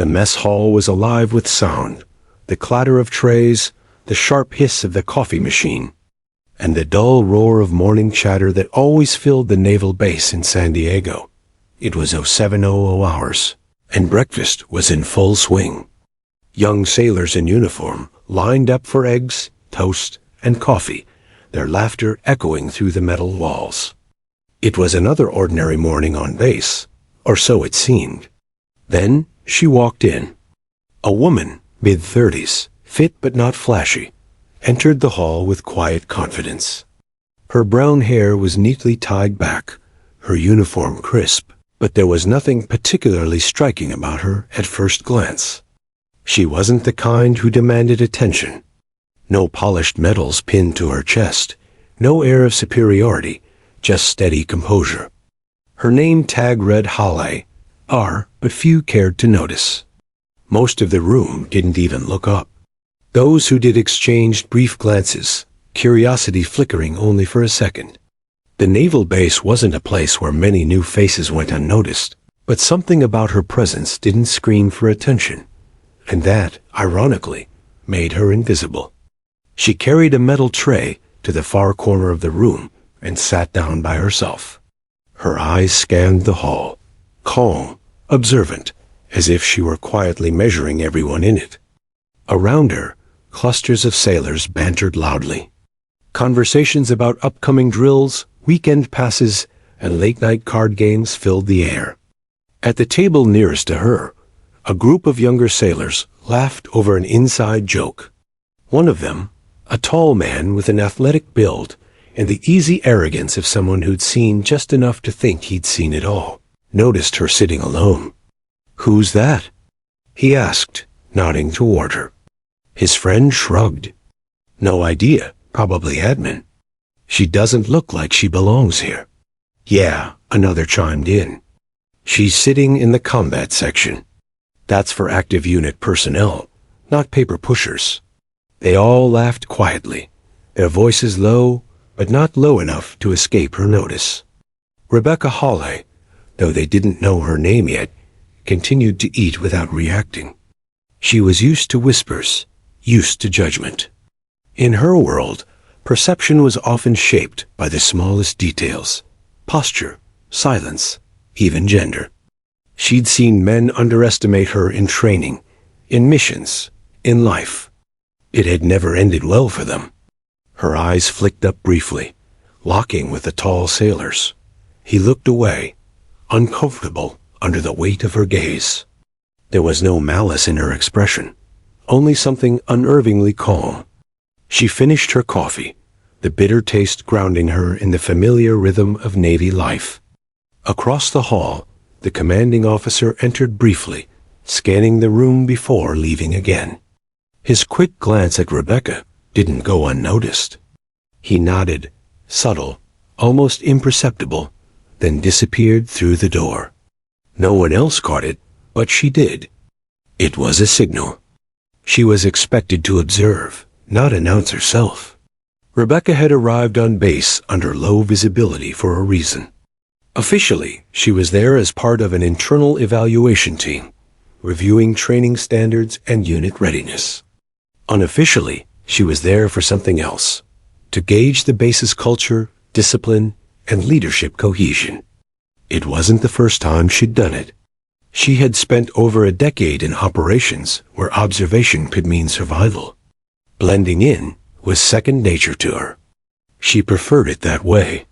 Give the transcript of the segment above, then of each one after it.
The mess hall was alive with sound, the clatter of trays, the sharp hiss of the coffee machine, and the dull roar of morning chatter that always filled the naval base in San Diego. It was 0700 hours, and breakfast was in full swing. Young sailors in uniform lined up for eggs, toast, and coffee, their laughter echoing through the metal walls. It was another ordinary morning on base, or so it seemed. Then she walked in. A woman, mid-30s, fit but not flashy, entered the hall with quiet confidence. Her brown hair was neatly tied back, her uniform crisp, but there was nothing particularly striking about her at first glance. She wasn't the kind who demanded attention. No polished medals pinned to her chest, no air of superiority, just steady composure. Her name tag read Halle, R, but few cared to notice. Most of the room didn't even look up. Those who did exchanged brief glances, curiosity flickering only for a second. The naval base wasn't a place where many new faces went unnoticed, but something about her presence didn't scream for attention, and that, ironically, made her invisible. She carried a metal tray to the far corner of the room and sat down by herself. Her eyes scanned the hall, calm, observant, as if she were quietly measuring everyone in it. Around her, clusters of sailors bantered loudly. Conversations about upcoming drills, weekend passes, and late-night card games filled the air. At the table nearest to her, a group of younger sailors laughed over an inside joke. One of them, a tall man with an athletic build and the easy arrogance of someone who'd seen just enough to think he'd seen it all, noticed her sitting alone. "Who's that?" he asked, nodding toward her. His friend shrugged. "No idea, probably admin. She doesn't look like she belongs here." "Yeah," another chimed in. "She's sitting in the combat section. That's for active unit personnel, not paper pushers." They all laughed quietly, their voices low, but not low enough to escape her notice. Rebecca Halle, though they didn't know her name yet, continued to eat without reacting. She was used to whispers, used to judgment. In her world, perception was often shaped by the smallest details: posture, silence, even gender. She'd seen men underestimate her in training, in missions, in life. It had never ended well for them. Her eyes flicked up briefly, locking with the tall sailors. He looked away, uncomfortable under the weight of her gaze. There was no malice in her expression, only something unnervingly calm. She finished her coffee, the bitter taste grounding her in the familiar rhythm of Navy life. Across the hall, the commanding officer entered briefly, scanning the room before leaving again. His quick glance at Rebecca didn't go unnoticed. He nodded, subtle, almost imperceptible, then disappeared through the door. No one else caught it, but she did. It was a signal. She was expected to observe, not announce herself. Rebecca had arrived on base under low visibility for a reason. Officially, she was there as part of an internal evaluation team, reviewing training standards and unit readiness. Unofficially, she was there for something else, to gauge the base's culture, discipline, and leadership cohesion. It wasn't the first time she'd done it. She had spent over a decade in operations where observation could mean survival. Blending in was second nature to her. She preferred it that way.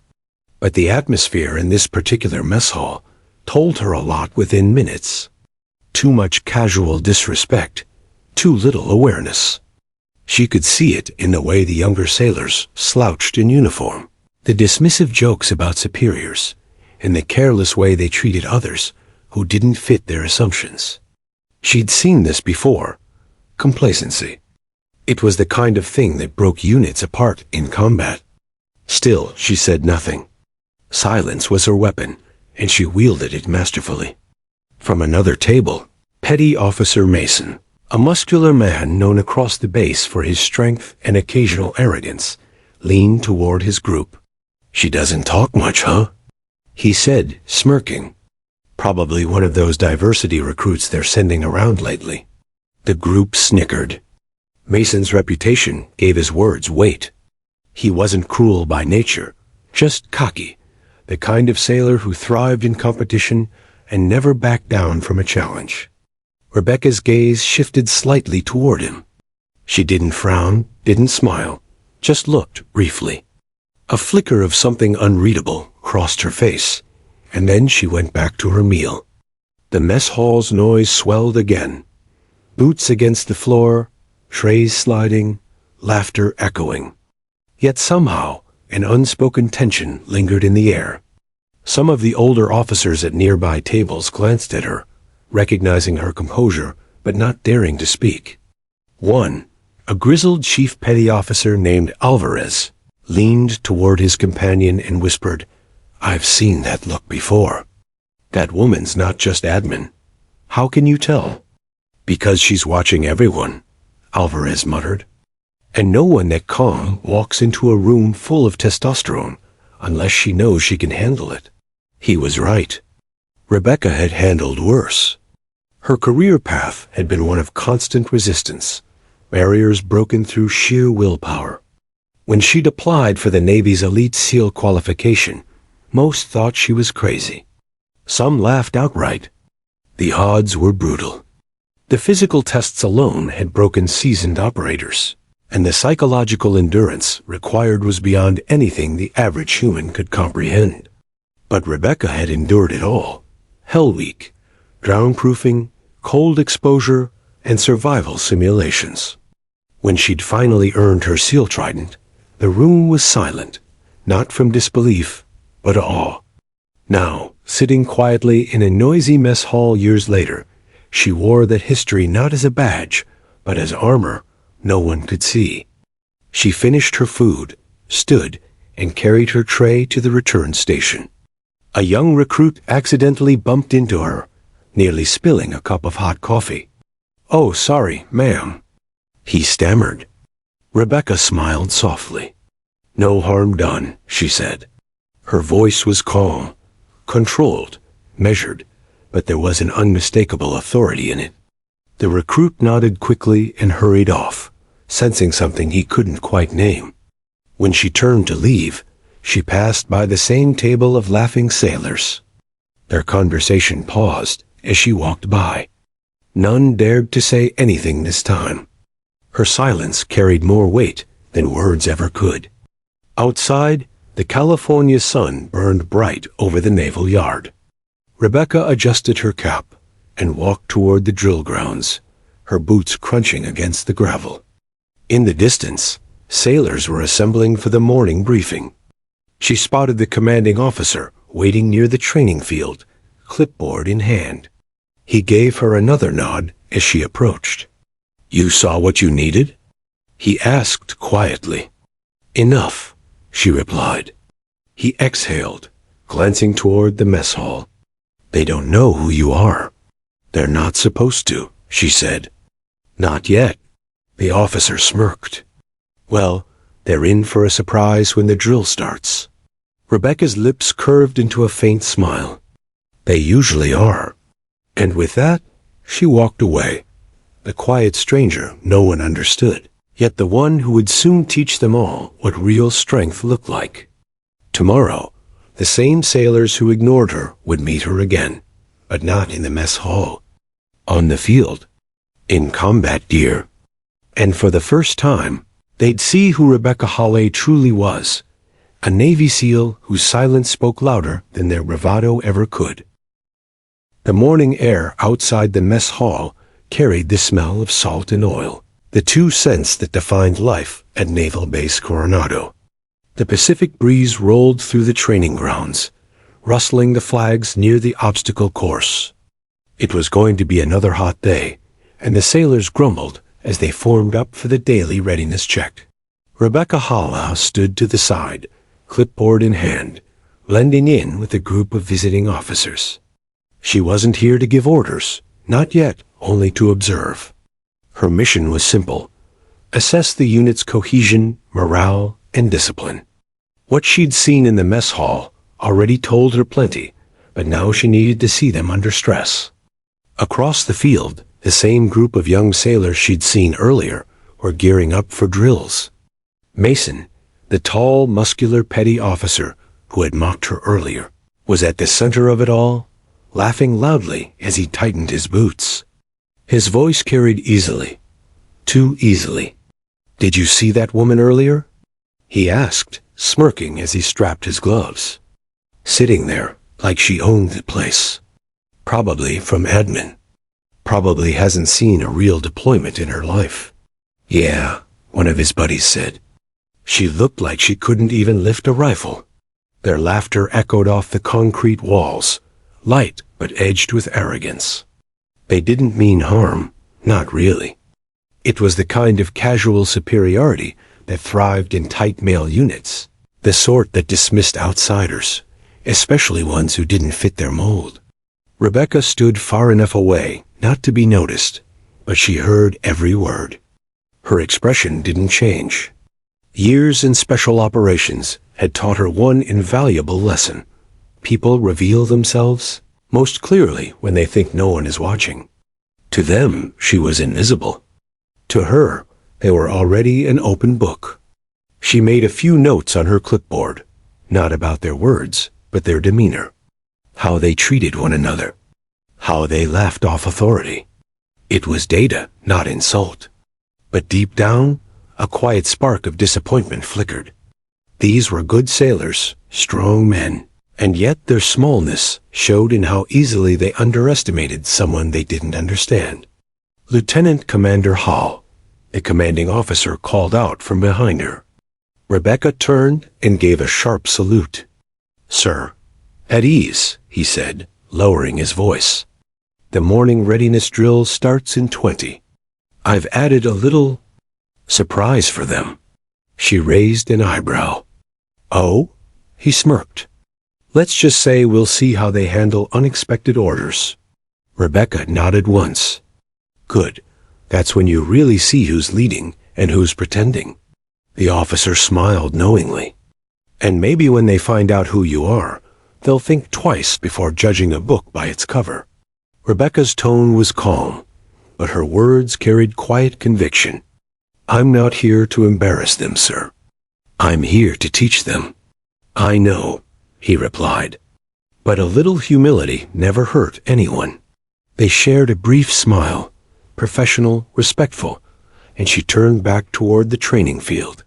But the atmosphere in this particular mess hall told her a lot within minutes. Too much casual disrespect, too little awareness. She could see it in the way the younger sailors slouched in uniform, the dismissive jokes about superiors, and the careless way they treated others who didn't fit their assumptions. She'd seen this before: complacency. It was the kind of thing that broke units apart in combat. Still, she said nothing. Silence was her weapon, and she wielded it masterfully. From another table, Petty Officer Mason, a muscular man known across the base for his strength and occasional arrogance, leaned toward his group. "She doesn't talk much, huh?" he said, smirking. Probably one of those diversity recruits they're sending around lately. The group snickered. Mason's reputation gave his words weight. He wasn't cruel by nature, just cocky, the kind of sailor who thrived in competition and never backed down from a challenge. Rebecca's gaze shifted slightly toward him. She didn't frown, didn't smile, just looked briefly. A flicker of something unreadable crossed her face, and then she went back to her meal. The mess hall's noise swelled again. Boots against the floor, trays sliding, laughter echoing. Yet somehow, an unspoken tension lingered in the air. Some of the older officers at nearby tables glanced at her, recognizing her composure, but not daring to speak. One, a grizzled chief petty officer named Alvarez, leaned toward his companion and whispered, "I've seen that look before. That woman's not just admin." "How can you tell?" "Because she's watching everyone," Alvarez muttered. "And no one that calm walks into a room full of testosterone unless she knows she can handle it." He was right. Rebecca had handled worse. Her career path had been one of constant resistance, barriers broken through sheer willpower. When she'd applied for the Navy's elite SEAL qualification, most thought she was crazy. Some laughed outright. The odds were brutal. The physical tests alone had broken seasoned operators, and the psychological endurance required was beyond anything the average human could comprehend. But Rebecca had endured it all. Hell Week, drown-proofing, cold exposure, and survival simulations. When she'd finally earned her SEAL trident, the room was silent, not from disbelief, but awe. Now, sitting quietly in a noisy mess hall years later, she wore that history not as a badge, but as armor no one could see. She finished her food, stood, and carried her tray to the return station. A young recruit accidentally bumped into her, nearly spilling a cup of hot coffee. "Oh, sorry, ma'am," he stammered. Rebecca smiled softly. "No harm done," she said. Her voice was calm, controlled, measured, but there was an unmistakable authority in it. The recruit nodded quickly and hurried off, sensing something he couldn't quite name. When she turned to leave, she passed by the same table of laughing sailors. Their conversation paused as she walked by. None dared to say anything this time. Her silence carried more weight than words ever could. Outside, the California sun burned bright over the naval yard. Rebecca adjusted her cap and walked toward the drill grounds, her boots crunching against the gravel. In the distance, sailors were assembling for the morning briefing. She spotted the commanding officer waiting near the training field, clipboard in hand. He gave her another nod as she approached. "You saw what you needed?" he asked quietly. "Enough," she replied. He exhaled, glancing toward the mess hall. "They don't know who you are." "They're not supposed to," she said. "Not yet." The officer smirked. "Well, they're in for a surprise when the drill starts." Rebecca's lips curved into a faint smile. "They usually are." And with that, she walked away. The quiet stranger no one understood, yet the one who would soon teach them all what real strength looked like. Tomorrow, the same sailors who ignored her would meet her again, but not in the mess hall. On the field, in combat gear. And for the first time, they'd see who Rebecca Hawley truly was, a Navy SEAL whose silence spoke louder than their bravado ever could. The morning air outside the mess hall carried the smell of salt and oil, the two scents that defined life at Naval Base Coronado. The Pacific breeze rolled through the training grounds, rustling the flags near the obstacle course. It was going to be another hot day, and the sailors grumbled as they formed up for the daily readiness check. Rebecca Hawley stood to the side, clipboard in hand, blending in with the group of visiting officers. She wasn't here to give orders, not yet, only to observe. Her mission was simple: assess the unit's cohesion, morale, and discipline. What she'd seen in the mess hall already told her plenty, but now she needed to see them under stress. Across the field, the same group of young sailors she'd seen earlier were gearing up for drills. Mason, the tall, muscular petty officer who had mocked her earlier, was at the center of it all, laughing loudly as he tightened his boots. His voice carried easily, too easily. "Did you see that woman earlier?" he asked, smirking as he strapped his gloves. "Sitting there, like she owned the place. Probably from admin. Probably hasn't seen a real deployment in her life." "Yeah," one of his buddies said. "She looked like she couldn't even lift a rifle." Their laughter echoed off the concrete walls, light but edged with arrogance. They didn't mean harm, not really. It was the kind of casual superiority that thrived in tight male units, the sort that dismissed outsiders, especially ones who didn't fit their mold. Rebecca stood far enough away not to be noticed, but she heard every word. Her expression didn't change. Years in special operations had taught her one invaluable lesson. People reveal themselves most clearly when they think no one is watching. To them, she was invisible. To her, they were already an open book. She made a few notes on her clipboard, not about their words, but their demeanor. How they treated one another. How they laughed off authority. It was data, not insult. But deep down, a quiet spark of disappointment flickered. These were good sailors, strong men, and yet their smallness showed in how easily they underestimated someone they didn't understand. Lieutenant Commander Hall, the commanding officer, called out from behind her. Rebecca turned and gave a sharp salute. "Sir." "At ease," he said, lowering his voice. "The morning readiness drill starts in 20. I've added a little surprise for them." She raised an eyebrow. "Oh?" He smirked. "Let's just say we'll see how they handle unexpected orders." Rebecca nodded once. "Good. That's when you really see who's leading and who's pretending." The officer smiled knowingly. "And maybe when they find out who you are, they'll think twice before judging a book by its cover." Rebecca's tone was calm, but her words carried quiet conviction. "I'm not here to embarrass them, sir. I'm here to teach them." "I know," he replied. But a little humility never hurt anyone. They shared a brief smile, professional, respectful, and she turned back toward the training field.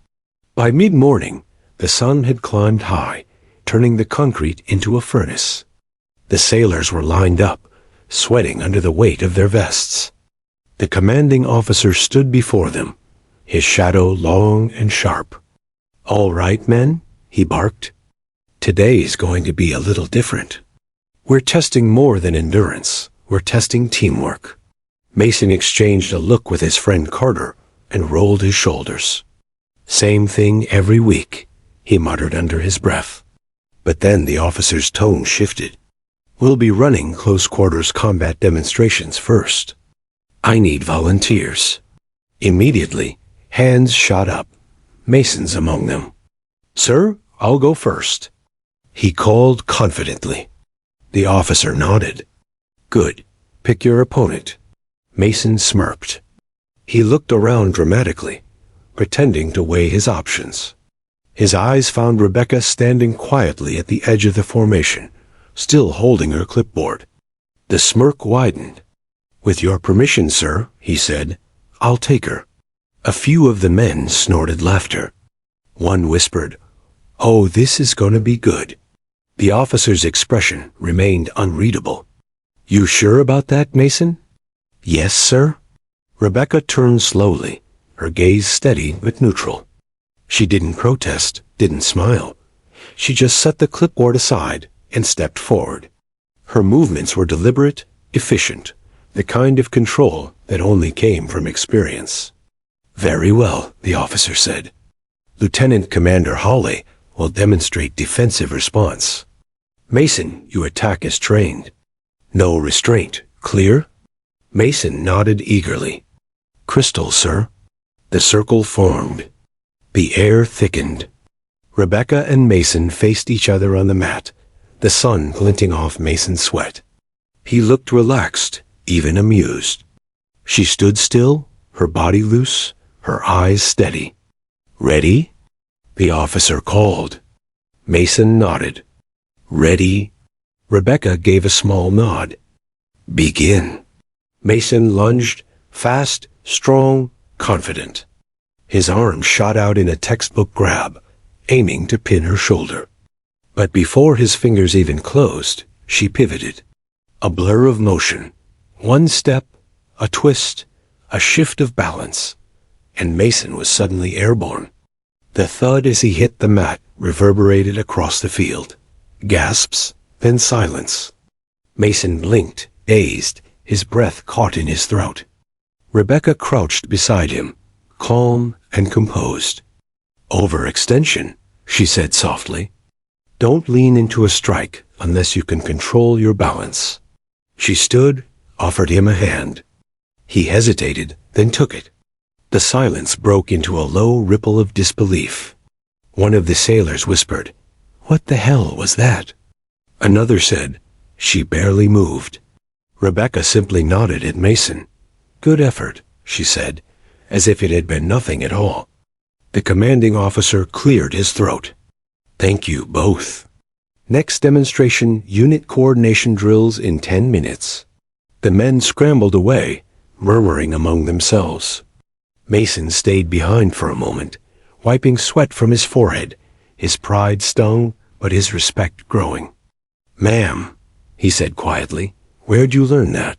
By mid-morning, the sun had climbed high, turning the concrete into a furnace. The sailors were lined up, sweating under the weight of their vests. The commanding officer stood before them, his shadow long and sharp. "All right, men," he barked. "Today's going to be a little different. We're testing more than endurance. We're testing teamwork." Mason exchanged a look with his friend Carter and rolled his shoulders. "Same thing every week," he muttered under his breath. But then the officer's tone shifted. "We'll be running close-quarters combat demonstrations first. I need volunteers." Immediately, hands shot up, Mason's among them. "Sir, I'll go first," he called confidently. The officer nodded. "Good. Pick your opponent." Mason smirked. He looked around dramatically, pretending to weigh his options. His eyes found Rebecca standing quietly at the edge of the formation, still holding her clipboard. The smirk widened. "With your permission, sir," he said, "I'll take her." A few of the men snorted laughter. One whispered, "Oh, this is going to be good." The officer's expression remained unreadable. "You sure about that, Mason?" "Yes, sir." Rebecca turned slowly, her gaze steady but neutral. She didn't protest, didn't smile. She just set the clipboard aside and stepped forward. Her movements were deliberate, efficient, the kind of control that only came from experience. "Very well," the officer said. "Lieutenant Commander Hawley will demonstrate defensive response. Mason, you attack as trained. No restraint, clear?" Mason nodded eagerly. "Crystal, sir." The circle formed. The air thickened. Rebecca and Mason faced each other on the mat, the sun glinting off Mason's sweat. He looked relaxed, even amused. She stood still, her body loose, her eyes steady. "Ready?" the officer called. Mason nodded. "Ready?" Rebecca gave a small nod. "Begin." Mason lunged, fast, strong, confident. His arm shot out in a textbook grab, aiming to pin her shoulder. But before his fingers even closed, she pivoted. A blur of motion. One step, a twist, a shift of balance, and Mason was suddenly airborne. The thud as he hit the mat reverberated across the field. Gasps, then silence. Mason blinked, dazed, his breath caught in his throat. Rebecca crouched beside him, calm and composed. "Overextension," she said softly. "Don't lean into a strike unless you can control your balance." She stood, offered him a hand. He hesitated, then took it. The silence broke into a low ripple of disbelief. One of the sailors whispered, "What the hell was that?" Another said, "She barely moved." Rebecca simply nodded at Mason. "Good effort," she said, as if it had been nothing at all. The commanding officer cleared his throat. "Thank you both. Next demonstration, unit coordination drills in 10 minutes. The men scrambled away, murmuring among themselves. Mason stayed behind for a moment, wiping sweat from his forehead, his pride stung, but his respect growing. "Ma'am," he said quietly, "where'd you learn that?"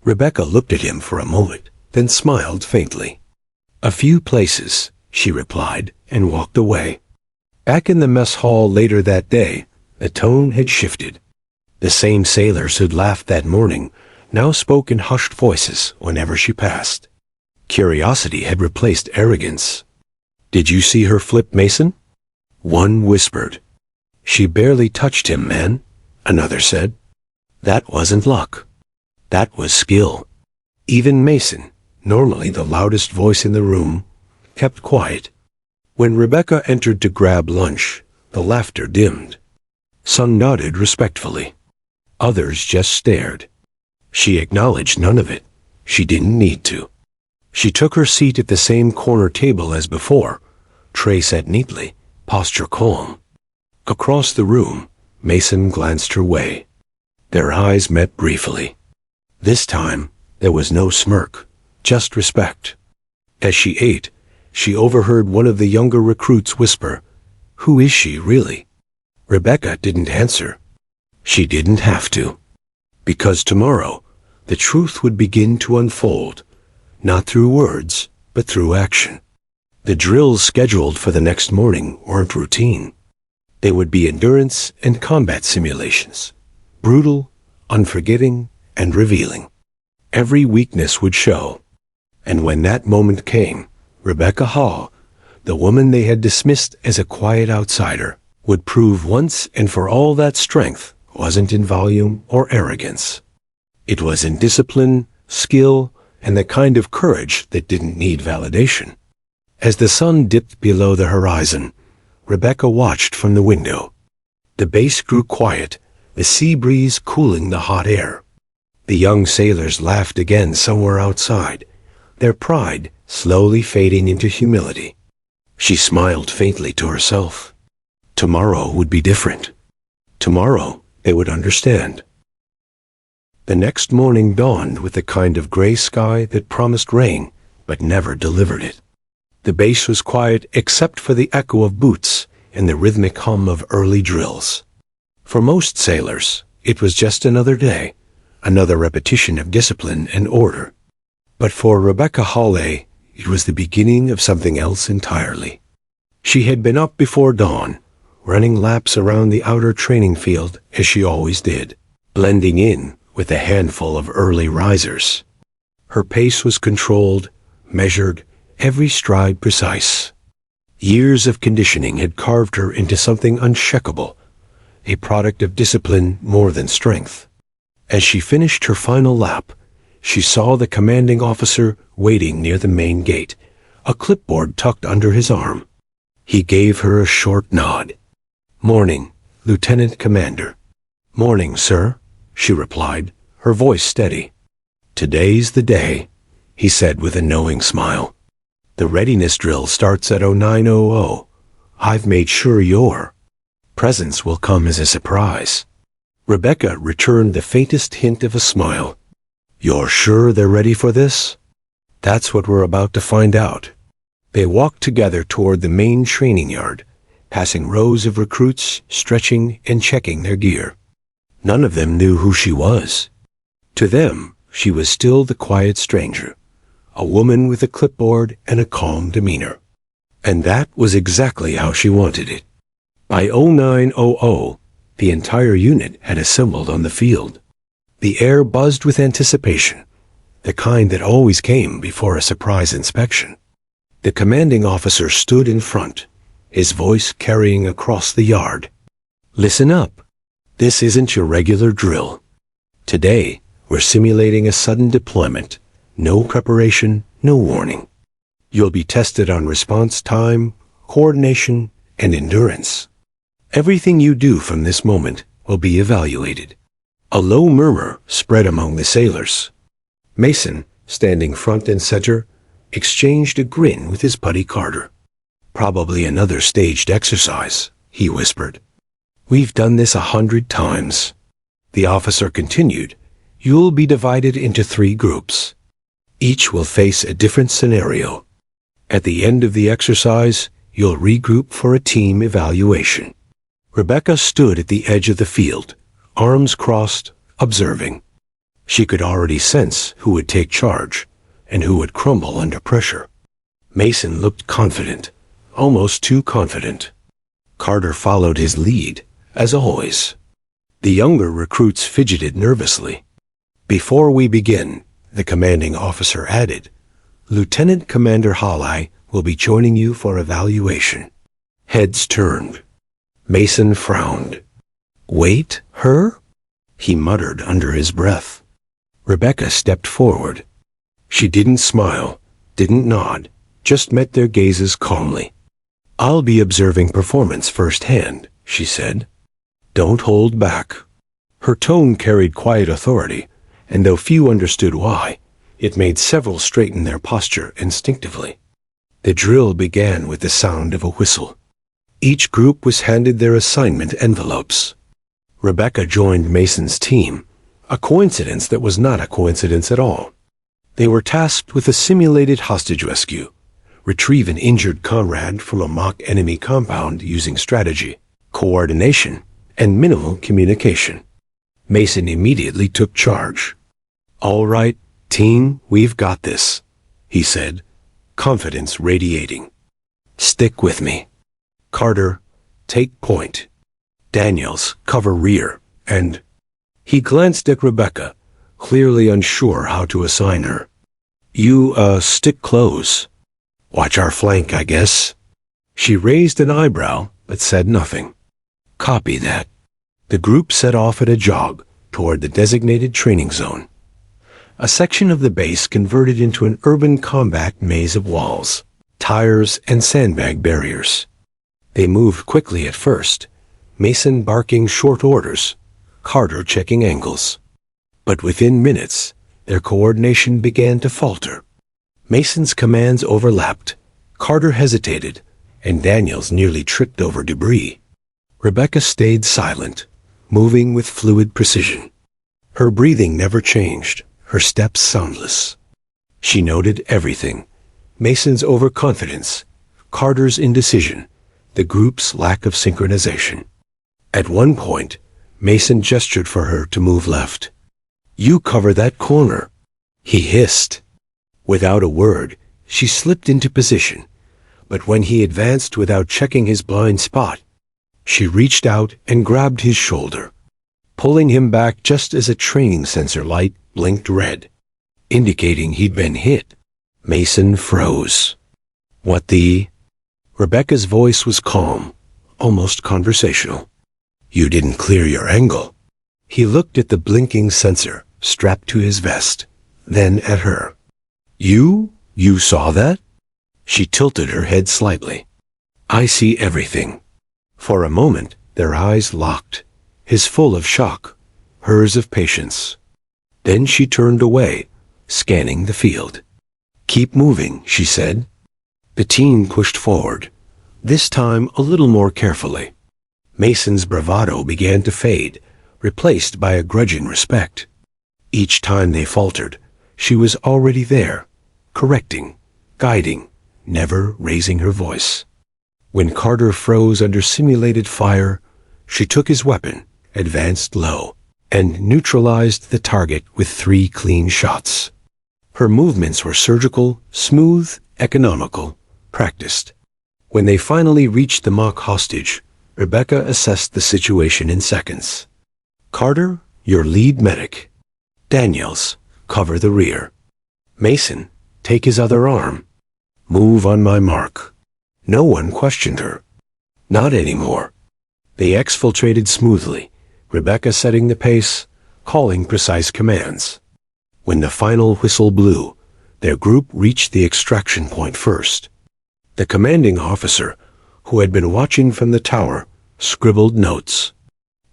Rebecca looked at him for a moment, then smiled faintly. "A few places," she replied, and walked away. Back in the mess hall later that day, the tone had shifted. The same sailors who'd laughed that morning now spoke in hushed voices whenever she passed. Curiosity had replaced arrogance. "Did you see her flip Mason?" One whispered. "She barely touched him, man," another said. "That wasn't luck. That was skill." Even Mason, normally the loudest voice in the room, kept quiet. When Rebecca entered to grab lunch, the laughter dimmed. Some nodded respectfully. Others just stared. She acknowledged none of it. She didn't need to. She took her seat at the same corner table as before, tray set neatly, posture calm. Across the room, Mason glanced her way. Their eyes met briefly. This time, there was no smirk, just respect. As she ate, she overheard one of the younger recruits whisper, "Who is she, really?" Rebecca didn't answer. She didn't have to. Because tomorrow, the truth would begin to unfold, not through words, but through action. The drills scheduled for the next morning weren't routine. They would be endurance and combat simulations, brutal, unforgiving, and revealing. Every weakness would show. And when that moment came, Rebecca Hall, the woman they had dismissed as a quiet outsider, would prove once and for all that strength wasn't in volume or arrogance. It was in discipline, skill, and the kind of courage that didn't need validation. As the sun dipped below the horizon, Rebecca watched from the window. The base grew quiet, the sea breeze cooling the hot air. The young sailors laughed again somewhere outside, their pride slowly fading into humility. She smiled faintly to herself. Tomorrow would be different. Tomorrow they would understand. The next morning dawned with the kind of gray sky that promised rain, but never delivered it. The base was quiet except for the echo of boots and the rhythmic hum of early drills. For most sailors, it was just another day, another repetition of discipline and order. But for Rebecca Hawley, it was the beginning of something else entirely. She had been up before dawn, running laps around the outer training field as she always did, blending in with a handful of early risers. Her pace was controlled, measured, every stride precise. Years of conditioning had carved her into something unshakable, a product of discipline more than strength. As she finished her final lap, she saw the commanding officer waiting near the main gate, a clipboard tucked under his arm. He gave her a short nod. "Morning, Lieutenant Commander," "Morning, sir," she replied, her voice steady. "Today's the day," he said with a knowing smile. "The readiness drill starts at 0900. I've made sure your presence will come as a surprise." Rebecca returned the faintest hint of a smile. "You're sure they're ready for this?" "That's what we're about to find out." They walked together toward the main training yard, passing rows of recruits stretching and checking their gear. None of them knew who she was. To them, she was still the quiet stranger, a woman with a clipboard and a calm demeanor. And that was exactly how she wanted it. By 0900, the entire unit had assembled on the field. The air buzzed with anticipation, the kind that always came before a surprise inspection. The commanding officer stood in front, his voice carrying across the yard. "Listen up. This isn't your regular drill. Today, we're simulating a sudden deployment. No preparation, no warning. You'll be tested on response time, coordination, and endurance. Everything you do from this moment will be evaluated." A low murmur spread among the sailors. Mason, standing front and center, exchanged a grin with his buddy Carter. "Probably another staged exercise," he whispered. "We've done this 100 times." The officer continued, "You'll be divided into 3 groups. Each will face a different scenario. At the end of the exercise, you'll regroup for a team evaluation." Rebecca stood at the edge of the field, arms crossed, observing. She could already sense who would take charge and who would crumble under pressure. Mason looked confident, almost too confident. Carter followed his lead, as always. The younger recruits fidgeted nervously. "Before we begin," the commanding officer added, "Lieutenant Commander Hawley will be joining you for evaluation." Heads turned. Mason frowned. "Wait, her?" he muttered under his breath. Rebecca stepped forward. She didn't smile, didn't nod, just met their gazes calmly. "I'll be observing performance firsthand," she said. "Don't hold back." Her tone carried quiet authority, and though few understood why, it made several straighten their posture instinctively. The drill began with the sound of a whistle. Each group was handed their assignment envelopes. Rebecca joined Mason's team, a coincidence that was not a coincidence at all. They were tasked with a simulated hostage rescue, retrieve an injured comrade from a mock enemy compound using strategy, coordination, and minimal communication. Mason immediately took charge. "All right, team, we've got this," he said, confidence radiating. "Stick with me. Carter, take point. Daniels, cover rear, and—" He glanced at Rebecca, clearly unsure how to assign her. "You, stick close. Watch our flank, I guess." She raised an eyebrow, but said nothing. "Copy that." The group set off at a jog toward the designated training zone, a section of the base converted into an urban combat maze of walls, tires, and sandbag barriers. They moved quickly at first, Mason barking short orders, Carter checking angles. But within minutes, their coordination began to falter. Mason's commands overlapped, Carter hesitated, and Daniels nearly tripped over debris. Rebecca stayed silent, moving with fluid precision. Her breathing never changed, her steps soundless. She noted everything: Mason's overconfidence, Carter's indecision, the group's lack of synchronization. At one point, Mason gestured for her to move left. "You cover that corner," he hissed. Without a word, she slipped into position, but when he advanced without checking his blind spot, she reached out and grabbed his shoulder, pulling him back just as a training sensor light blinked red, indicating he'd been hit. Mason froze. "What the—" Rebecca's voice was calm, almost conversational. "You didn't clear your angle." He looked at the blinking sensor strapped to his vest, then at her. You saw that?" She tilted her head slightly. "I see everything." For a moment, their eyes locked, his full of shock, hers of patience. Then she turned away, scanning the field. "Keep moving," she said. The teen pushed forward, this time a little more carefully. Mason's bravado began to fade, replaced by a grudging respect. Each time they faltered, she was already there, correcting, guiding, never raising her voice. When Carter froze under simulated fire, she took his weapon, advanced low, and neutralized the target with 3 clean shots. Her movements were surgical, smooth, economical, practiced. When they finally reached the mock hostage, Rebecca assessed the situation in seconds. "Carter, your lead medic. Daniels, cover the rear. Mason, take his other arm. Move on my mark." No one questioned her. Not anymore. They exfiltrated smoothly, Rebecca setting the pace, calling precise commands. When the final whistle blew, their group reached the extraction point first. The commanding officer, who had been watching from the tower, scribbled notes.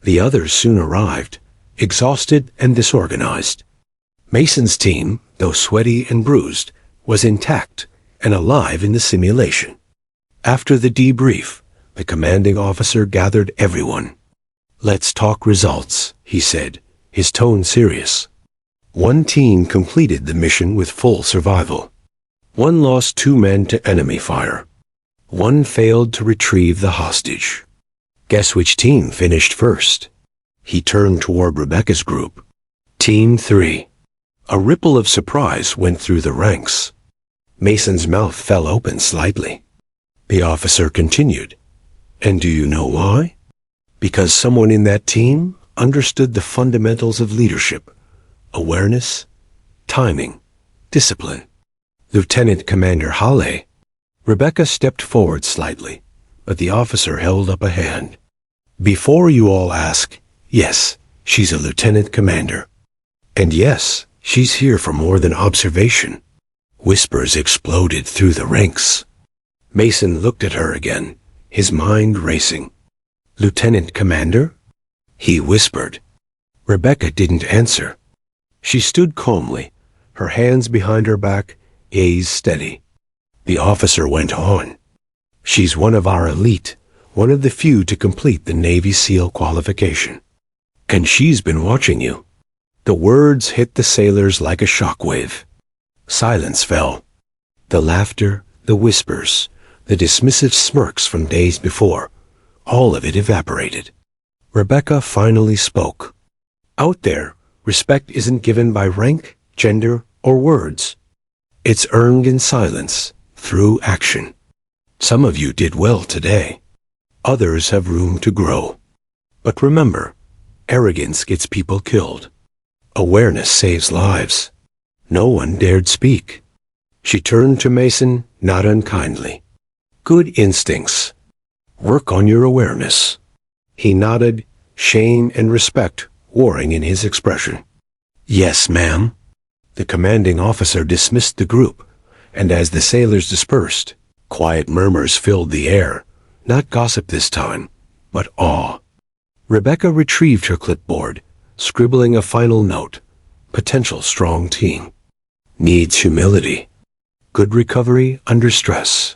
The others soon arrived, exhausted and disorganized. Mason's team, though sweaty and bruised, was intact and alive in the simulation. After the debrief, the commanding officer gathered everyone. "Let's talk results," he said, his tone serious. One team completed the mission with full survival. One lost 2 men to enemy fire. One failed to retrieve the hostage. Guess which team finished first? He turned toward Rebecca's group. Team 3. A ripple of surprise went through the ranks. Mason's mouth fell open slightly. The officer continued. "And do you know why? Because someone in that team understood the fundamentals of leadership. Awareness, timing, discipline. Lieutenant Commander Halle." Rebecca stepped forward slightly, but the officer held up a hand. "Before you all ask, yes, she's a lieutenant commander. And yes, she's here for more than observation." Whispers exploded through the ranks. Mason looked at her again, his mind racing. "Lieutenant Commander?" he whispered. Rebecca didn't answer. She stood calmly, her hands behind her back, gaze steady. The officer went on. "She's one of our elite, one of the few to complete the Navy SEAL qualification. And she's been watching you." The words hit the sailors like a shockwave. Silence fell. The laughter, the whispers, the dismissive smirks from days before, all of it evaporated. Rebecca finally spoke. "Out there, respect isn't given by rank, gender, or words. It's earned in silence, through action. Some of you did well today. Others have room to grow. But remember, arrogance gets people killed. Awareness saves lives." No one dared speak. She turned to Mason, not unkindly. "Good instincts. Work on your awareness." He nodded, shame and respect warring in his expression. "Yes, ma'am." The commanding officer dismissed the group, and as the sailors dispersed, quiet murmurs filled the air, not gossip this time, but awe. Rebecca retrieved her clipboard, scribbling a final note. Potential strong team. Needs humility. Good recovery under stress.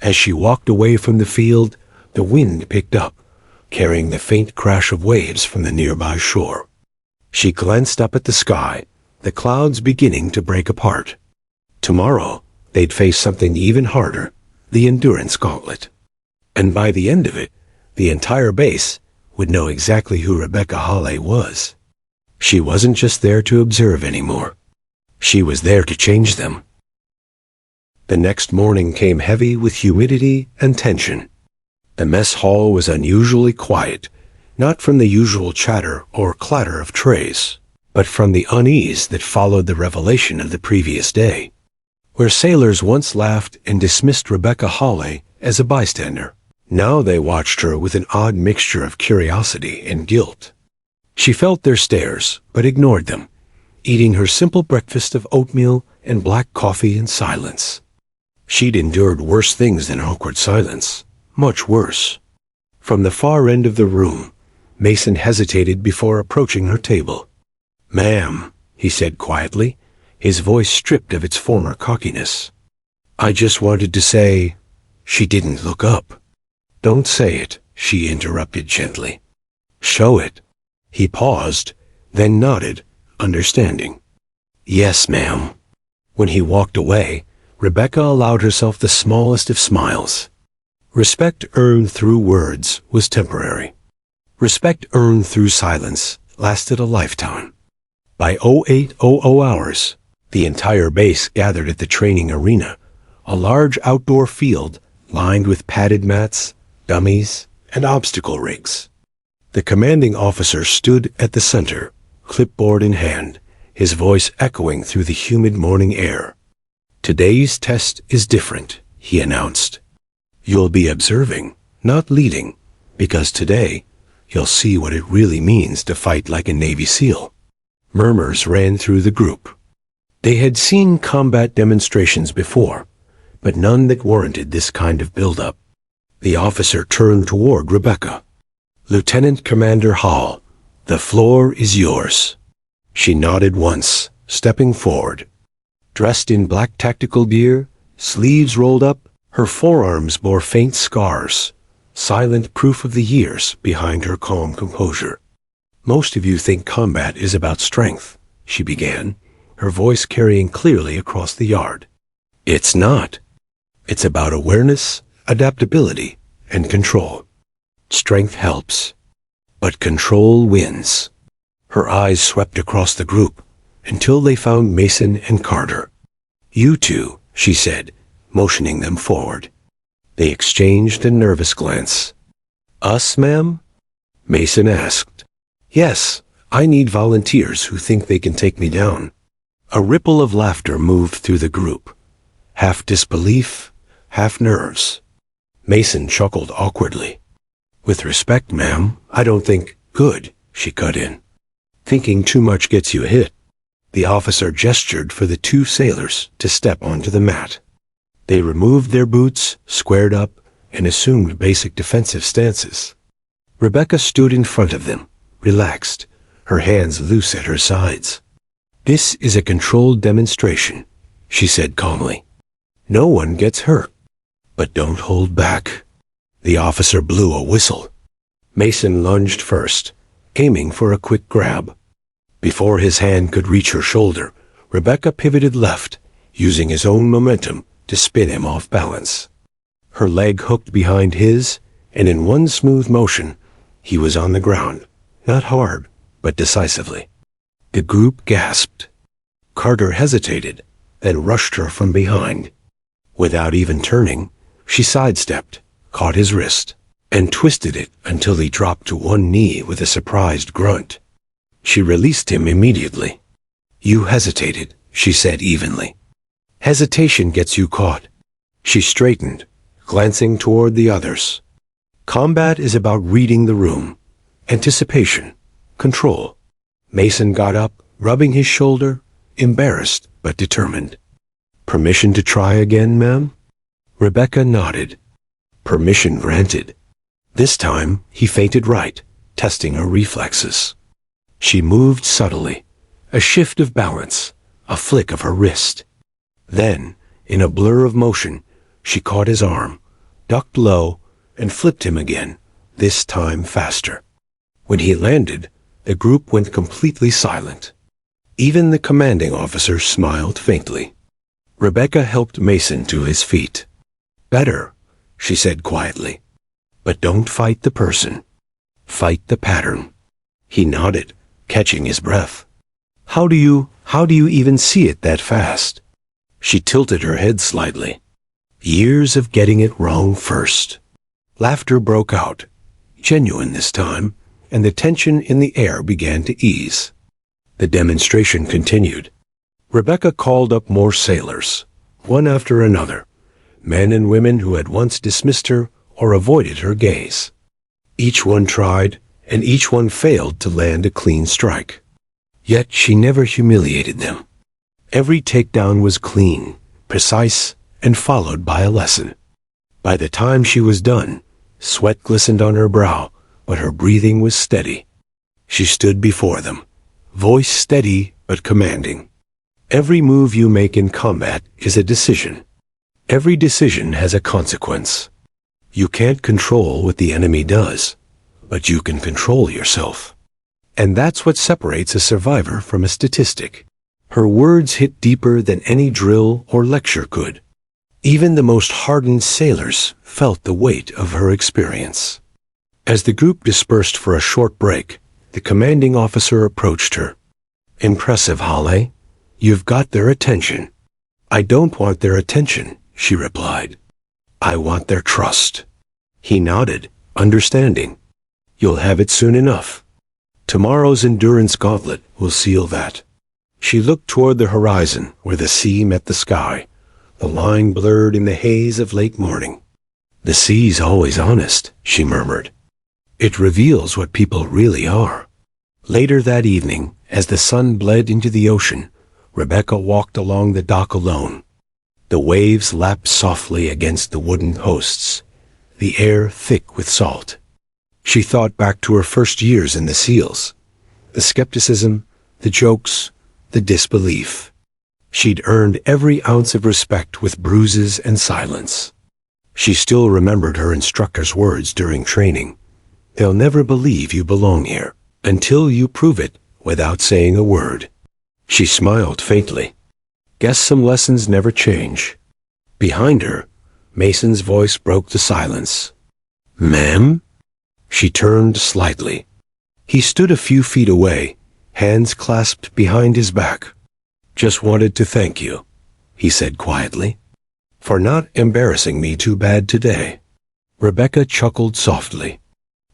As she walked away from the field, the wind picked up, carrying the faint crash of waves from the nearby shore. She glanced up at the sky, the clouds beginning to break apart. Tomorrow, they'd face something even harder, the endurance gauntlet. And by the end of it, the entire base would know exactly who Rebecca Halle was. She wasn't just there to observe anymore. She was there to change them. The next morning came heavy with humidity and tension. The mess hall was unusually quiet, not from the usual chatter or clatter of trays, but from the unease that followed the revelation of the previous day. Where sailors once laughed and dismissed Rebecca Halle as a bystander, now they watched her with an odd mixture of curiosity and guilt. She felt their stares, but ignored them, eating her simple breakfast of oatmeal and black coffee in silence. She'd endured worse things than awkward silence, much worse. From the far end of the room, Mason hesitated before approaching her table. "Ma'am," he said quietly, his voice stripped of its former cockiness. "I just wanted to say—" She didn't look up. "Don't say it," she interrupted gently. "Show it." He paused, then nodded, understanding. "Yes, ma'am." When he walked away, Rebecca allowed herself the smallest of smiles. Respect earned through words was temporary. Respect earned through silence lasted a lifetime. By 0800 hours, the entire base gathered at the training arena, a large outdoor field lined with padded mats, dummies, and obstacle rigs. The commanding officer stood at the center, clipboard in hand, his voice echoing through the humid morning air. "Today's test is different," he announced. "You'll be observing, not leading, because today you'll see what it really means to fight like a Navy SEAL." Murmurs ran through the group. They had seen combat demonstrations before, but none that warranted this kind of build-up. The officer turned toward Rebecca. "Lieutenant Commander Hall, the floor is yours." She nodded once, stepping forward. Dressed in black tactical gear, sleeves rolled up, her forearms bore faint scars, silent proof of the years behind her calm composure. "Most of you think combat is about strength," she began, her voice carrying clearly across the yard. "It's not. It's about awareness, adaptability, and control. Strength helps, but control wins." Her eyes swept across the group until they found Mason and Carter. "You two," she said, motioning them forward. They exchanged a nervous glance. "Us, ma'am?" Mason asked. "Yes, I need volunteers who think they can take me down." A ripple of laughter moved through the group, half disbelief, half nerves. Mason chuckled awkwardly. "With respect, ma'am, I don't think—" "Good," she cut in. "Thinking too much gets you hit." The officer gestured for the two sailors to step onto the mat. They removed their boots, squared up, and assumed basic defensive stances. Rebecca stood in front of them, relaxed, her hands loose at her sides. "This is a controlled demonstration," she said calmly. "No one gets hurt. But don't hold back." The officer blew a whistle. Mason lunged first, aiming for a quick grab. Before his hand could reach her shoulder, Rebecca pivoted left, using his own momentum to spin him off balance. Her leg hooked behind his, and in one smooth motion, he was on the ground, not hard, but decisively. The group gasped. Carter hesitated, then rushed her from behind. Without even turning, she sidestepped, caught his wrist, and twisted it until he dropped to one knee with a surprised grunt. She released him immediately. "You hesitated," she said evenly. "Hesitation gets you caught." She straightened, glancing toward the others. "Combat is about reading the room, anticipation, control." Mason got up, rubbing his shoulder, embarrassed but determined. "Permission to try again, ma'am?" Rebecca nodded. Permission granted. This time, he feinted right, testing her reflexes. She moved subtly, a shift of balance, a flick of her wrist. Then, in a blur of motion, she caught his arm, ducked low, and flipped him again, this time faster. When he landed, the group went completely silent. Even the commanding officer smiled faintly. Rebecca helped Mason to his feet. "Better," she said quietly. "But don't fight the person. Fight the pattern." He nodded, catching his breath. How do you even see it that fast?" She tilted her head slightly. "Years of getting it wrong first." Laughter broke out, genuine this time, and the tension in the air began to ease. The demonstration continued. Rebecca called up more sailors, one after another, men and women who had once dismissed her or avoided her gaze. Each one tried, and each one failed to land a clean strike. Yet she never humiliated them. Every takedown was clean, precise, and followed by a lesson. By the time she was done, sweat glistened on her brow, but her breathing was steady. She stood before them, voice steady but commanding. Every move you make in combat is a decision. Every decision has a consequence. You can't control what the enemy does, but you can control yourself. And that's what separates a survivor from a statistic. Her words hit deeper than any drill or lecture could. Even the most hardened sailors felt the weight of her experience. As the group dispersed for a short break, the commanding officer approached her. "Impressive, Halle. You've got their attention." "I don't want their attention," she replied. "I want their trust." He nodded, understanding. "You'll have it soon enough. Tomorrow's endurance gauntlet will seal that." She looked toward the horizon where the sea met the sky, the line blurred in the haze of late morning. "The sea's always honest," she murmured. "It reveals what people really are." Later that evening, as the sun bled into the ocean, Rebecca walked along the dock alone. The waves lapped softly against the wooden posts, the air thick with salt. She thought back to her first years in the SEALs, the skepticism, the jokes, the disbelief. She'd earned every ounce of respect with bruises and silence. She still remembered her instructor's words during training. "They'll never believe you belong here until you prove it without saying a word." She smiled faintly. Guess some lessons never change. Behind her, Mason's voice broke the silence. "Ma'am?" She turned slightly. He stood a few feet away, hands clasped behind his back. "Just wanted to thank you," he said quietly, "for not embarrassing me too bad today." Rebecca chuckled softly.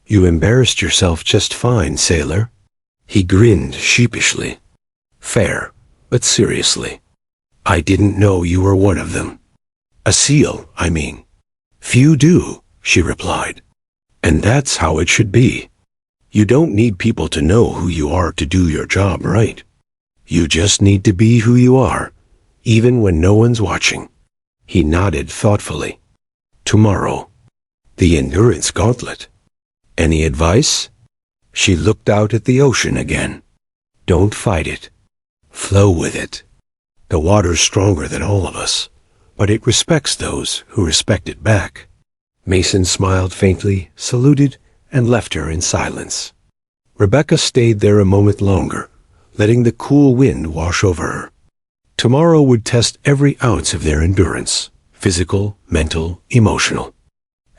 "You embarrassed yourself just fine, sailor." He grinned sheepishly. "Fair, but seriously. I didn't know you were one of them." "A SEAL, I mean." "Few do," she replied. "And that's how it should be. You don't need people to know who you are to do your job right. You just need to be who you are, even when no one's watching." He nodded thoughtfully. "Tomorrow, the endurance gauntlet. Any advice?" She looked out at the ocean again. "Don't fight it. Flow with it. The water's stronger than all of us, but it respects those who respect it back." Mason smiled faintly, saluted, and left her in silence. Rebecca stayed there a moment longer, letting the cool wind wash over her. Tomorrow would test every ounce of their endurance, physical, mental, emotional.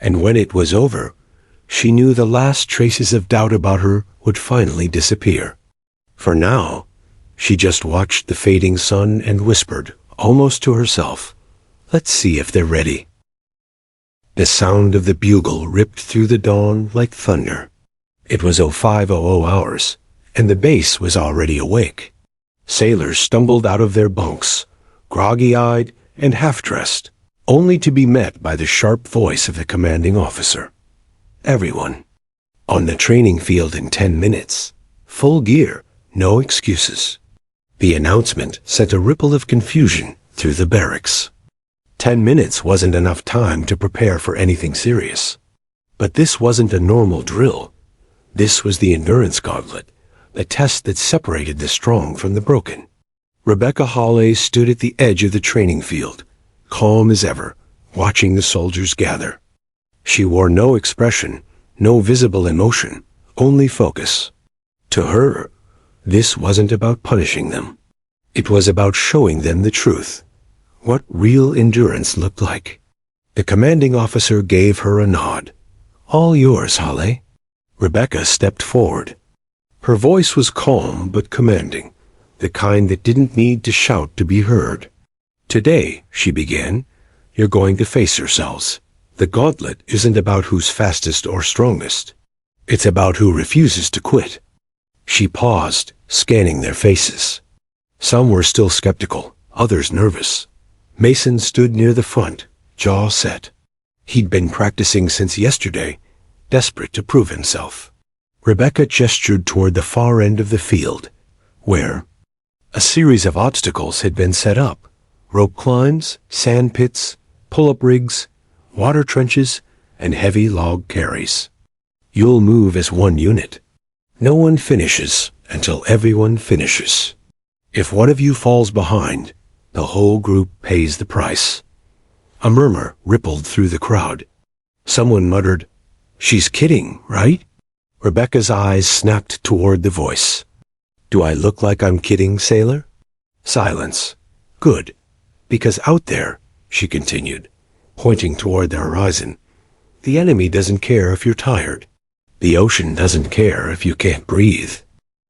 And when it was over, she knew the last traces of doubt about her would finally disappear. For now, she just watched the fading sun and whispered, almost to herself, "Let's see if they're ready." The sound of the bugle ripped through the dawn like thunder. It was 0500 hours, and the base was already awake. Sailors stumbled out of their bunks, groggy-eyed and half-dressed, only to be met by the sharp voice of the commanding officer. "Everyone on the training field in 10 minutes. Full gear, no excuses." The announcement sent a ripple of confusion through the barracks. 10 minutes wasn't enough time to prepare for anything serious. But this wasn't a normal drill. This was the endurance gauntlet, the test that separated the strong from the broken. Rebecca Halle stood at the edge of the training field, calm as ever, watching the soldiers gather. She wore no expression, no visible emotion, only focus. To her, this wasn't about punishing them. It was about showing them the truth, what real endurance looked like. The commanding officer gave her a nod. "All yours, Halle." Rebecca stepped forward. Her voice was calm but commanding, the kind that didn't need to shout to be heard. "Today," she began, "you're going to face yourselves. The gauntlet isn't about who's fastest or strongest. It's about who refuses to quit." She paused, scanning their faces. Some were still skeptical, others nervous. Mason stood near the front, jaw set. He'd been practicing since yesterday, desperate to prove himself. Rebecca gestured toward the far end of the field, where a series of obstacles had been set up: rope climbs, sand pits, pull-up rigs, water trenches, and heavy log carries. You'll move as one unit. No one finishes until everyone finishes. If one of you falls behind, the whole group pays the price. A murmur rippled through the crowd. Someone muttered, "She's kidding, right?" Rebecca's eyes snapped toward the voice. "Do I look like I'm kidding, sailor?" Silence. "Good. Because out there," she continued, pointing toward the horizon, "the enemy doesn't care if you're tired. The ocean doesn't care if you can't breathe.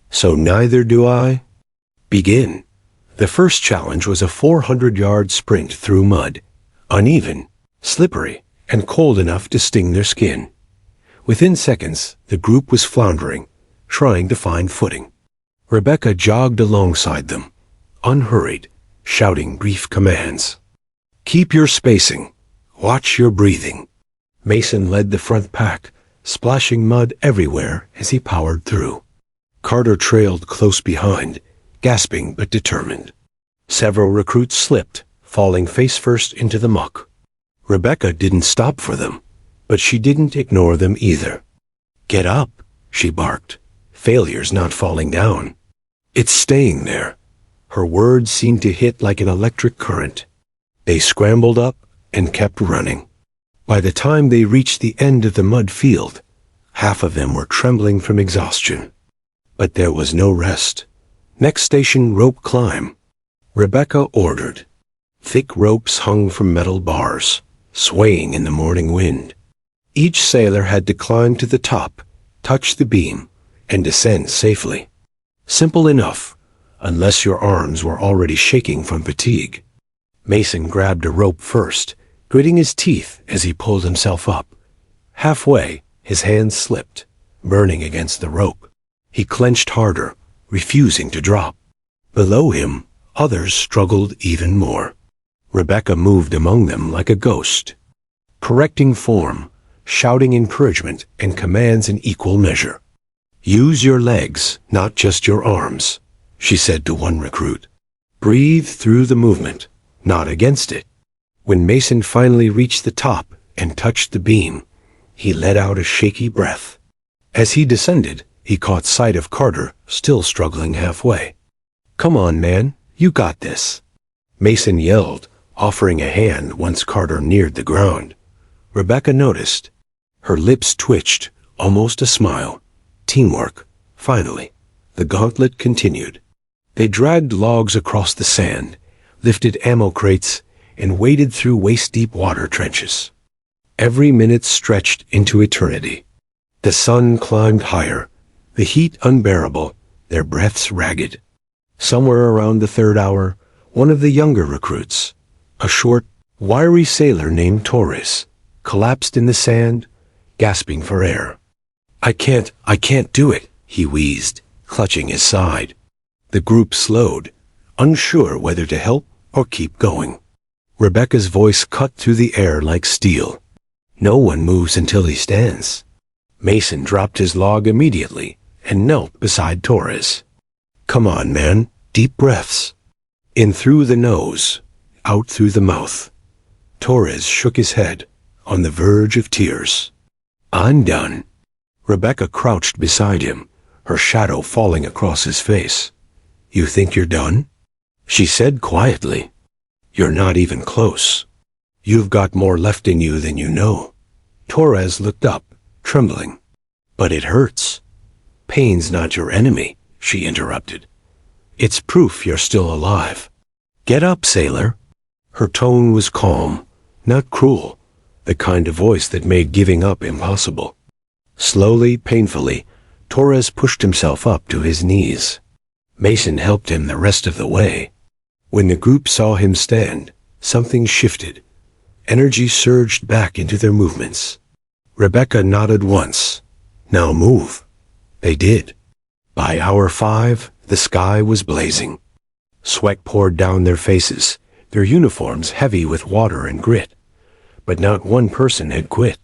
So neither do I. Begin." The first challenge was a 400-yard sprint through mud, uneven, slippery, and cold enough to sting their skin. Within seconds, the group was floundering, trying to find footing. Rebecca jogged alongside them, unhurried, shouting brief commands. "Keep your spacing. Watch your breathing." Mason led the front pack, splashing mud everywhere as he powered through. Carter trailed close behind, gasping but determined. Several recruits slipped, falling face first into the muck. Rebecca didn't stop for them, but she didn't ignore them either. "Get up," she barked. "Failure's not falling down. It's staying there." Her words seemed to hit like an electric current. They scrambled up and kept running. By the time they reached the end of the mud field, half of them were trembling from exhaustion. But there was no rest. "Next station, rope climb," Rebecca ordered. Thick ropes hung from metal bars, swaying in the morning wind. Each sailor had to climb to the top, touch the beam, and descend safely. Simple enough, unless your arms were already shaking from fatigue. Mason grabbed a rope first, gritting his teeth as he pulled himself up. Halfway, his hands slipped, burning against the rope. He clenched harder, refusing to drop. Below him, others struggled even more. Rebecca moved among them like a ghost, correcting form, shouting encouragement and commands in equal measure. "Use your legs, not just your arms," she said to one recruit. "Breathe through the movement, not against it." When Mason finally reached the top and touched the beam, he let out a shaky breath. As he descended, he caught sight of Carter, still struggling halfway. "Come on, man, you got this," Mason yelled, offering a hand once Carter neared the ground. Rebecca noticed. Her lips twitched, almost a smile. Teamwork, finally. The gauntlet continued. They dragged logs across the sand, lifted ammo crates, and waded through waist-deep water trenches. Every minute stretched into eternity. The sun climbed higher, the heat unbearable, their breaths ragged. Somewhere around the third hour, one of the younger recruits, a short, wiry sailor named Torres, collapsed in the sand, gasping for air. I can't do it," he wheezed, clutching his side. The group slowed, unsure whether to help or keep going. Rebecca's voice cut through the air like steel. "No one moves until he stands." Mason dropped his log immediately and knelt beside Torres. "Come on, man, deep breaths. In through the nose, out through the mouth." Torres shook his head, on the verge of tears. "I'm done." Rebecca crouched beside him, her shadow falling across his face. "You think you're done?" she said quietly. "You're not even close. You've got more left in you than you know." Torres looked up, trembling. "But it hurts." "Pain's not your enemy," she interrupted. "It's proof you're still alive. Get up, sailor." Her tone was calm, not cruel, the kind of voice that made giving up impossible. Slowly, painfully, Torres pushed himself up to his knees. Mason helped him the rest of the way. When the group saw him stand, something shifted. Energy surged back into their movements. Rebecca nodded once. "Now move." They did. By hour 5, the sky was blazing. Sweat poured down their faces, their uniforms heavy with water and grit. But not one person had quit.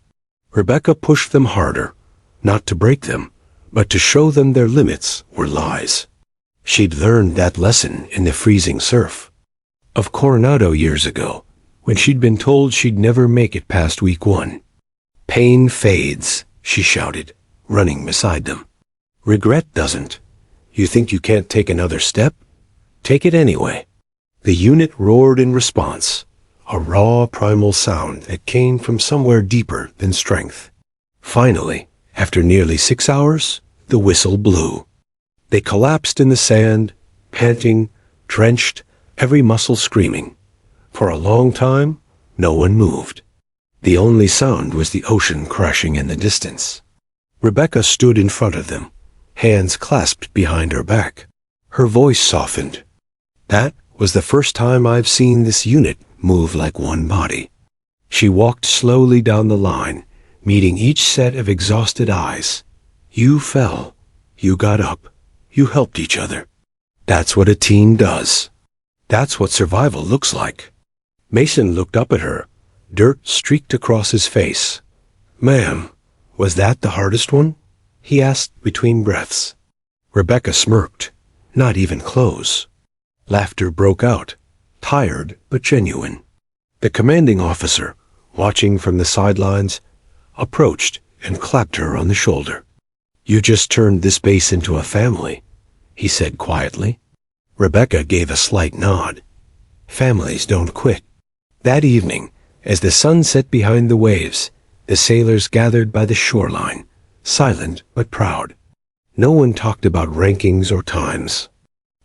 Rebecca pushed them harder, not to break them, but to show them their limits were lies. She'd learned that lesson in the freezing surf of Coronado years ago, when she'd been told she'd never make it past week 1. "Pain fades," she shouted. running beside them. Regret doesn't. You think you can't take another step? Take it anyway. The unit roared in response, a raw primal sound that came from somewhere deeper than strength. Finally, after nearly 6 hours, the whistle blew. They collapsed in the sand, panting, drenched, every muscle screaming. For a long time, no one moved. The only sound was the ocean crashing in the distance. Rebecca stood in front of them, hands clasped behind her back. Her voice softened. That was the first time I've seen this unit move like one body. She walked slowly down the line, meeting each set of exhausted eyes. You fell. You got up. You helped each other. That's what a team does. That's what survival looks like. Mason looked up at her. Dirt streaked across his face. Ma'am, was that the hardest one? He asked between breaths. Rebecca smirked. Not even close. Laughter broke out, tired but genuine. The commanding officer, watching from the sidelines, approached and clapped her on the shoulder. You just turned this base into a family, he said quietly. Rebecca gave a slight nod. Families don't quit. That evening, as the sun set behind the waves, the sailors gathered by the shoreline, silent but proud. No one talked about rankings or times.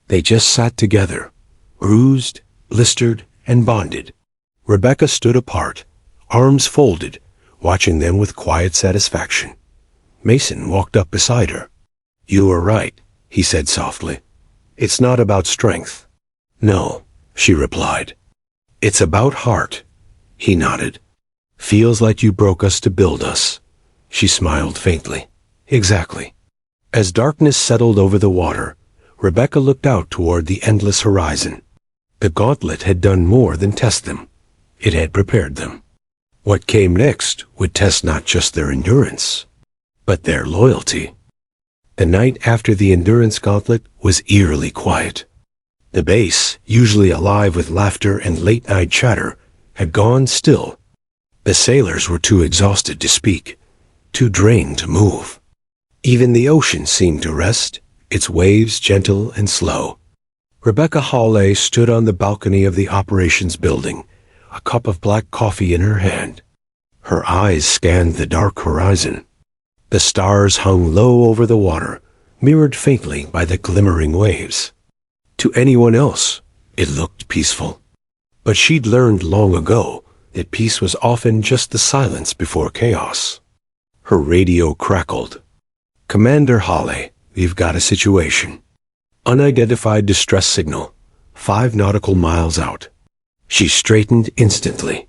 They just sat together, bruised, blistered, and bonded. Rebecca stood apart, arms folded, watching them with quiet satisfaction. Mason walked up beside her. You were right, he said softly. It's not about strength. No, she replied. It's about heart. He nodded. Feels like you broke us to build us. She smiled faintly. Exactly. As darkness settled over the water, Rebecca looked out toward the endless horizon. The gauntlet had done more than test them. It had prepared them. What came next would test not just their endurance, but their loyalty. The night after the endurance gauntlet was eerily quiet. The base, usually alive with laughter and late-night chatter, had gone still. The sailors were too exhausted to speak, too drained to move. Even the ocean seemed to rest, its waves gentle and slow. Rebecca Hawley stood on the balcony of the operations building, a cup of black coffee in her hand. Her eyes scanned the dark horizon. The stars hung low over the water, mirrored faintly by the glimmering waves. To anyone else, it looked peaceful. But she'd learned long ago that peace was often just the silence before chaos. Her radio crackled. Commander Hawley, we've got a situation. Unidentified distress signal, 5 nautical miles out. She straightened instantly.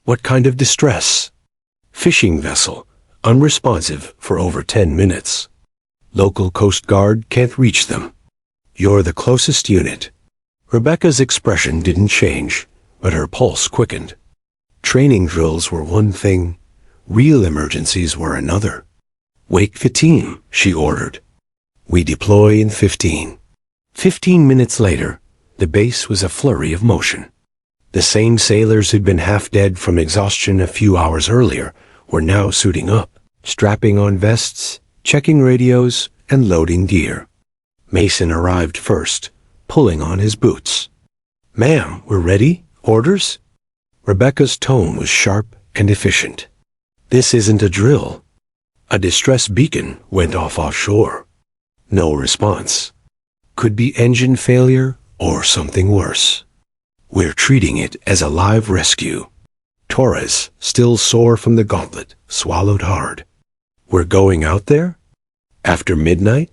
What kind of distress? Fishing vessel, unresponsive for over 10 minutes. Local Coast Guard can't reach them. You're the closest unit. Rebecca's expression didn't change, but her pulse quickened. Training drills were one thing, real emergencies were another. Wake the team, she ordered. We deploy in 15. 15 minutes later, the base was a flurry of motion. The same sailors who'd been half dead from exhaustion a few hours earlier were now suiting up, strapping on vests, checking radios, and loading gear. Mason arrived first, pulling on his boots. Ma'am, we're ready? Orders? Rebecca's tone was sharp and efficient. This isn't a drill. A distress beacon went off offshore. No response. Could be engine failure or something worse. We're treating it as a live rescue. Torres, still sore from the gauntlet, swallowed hard. We're going out there? After midnight?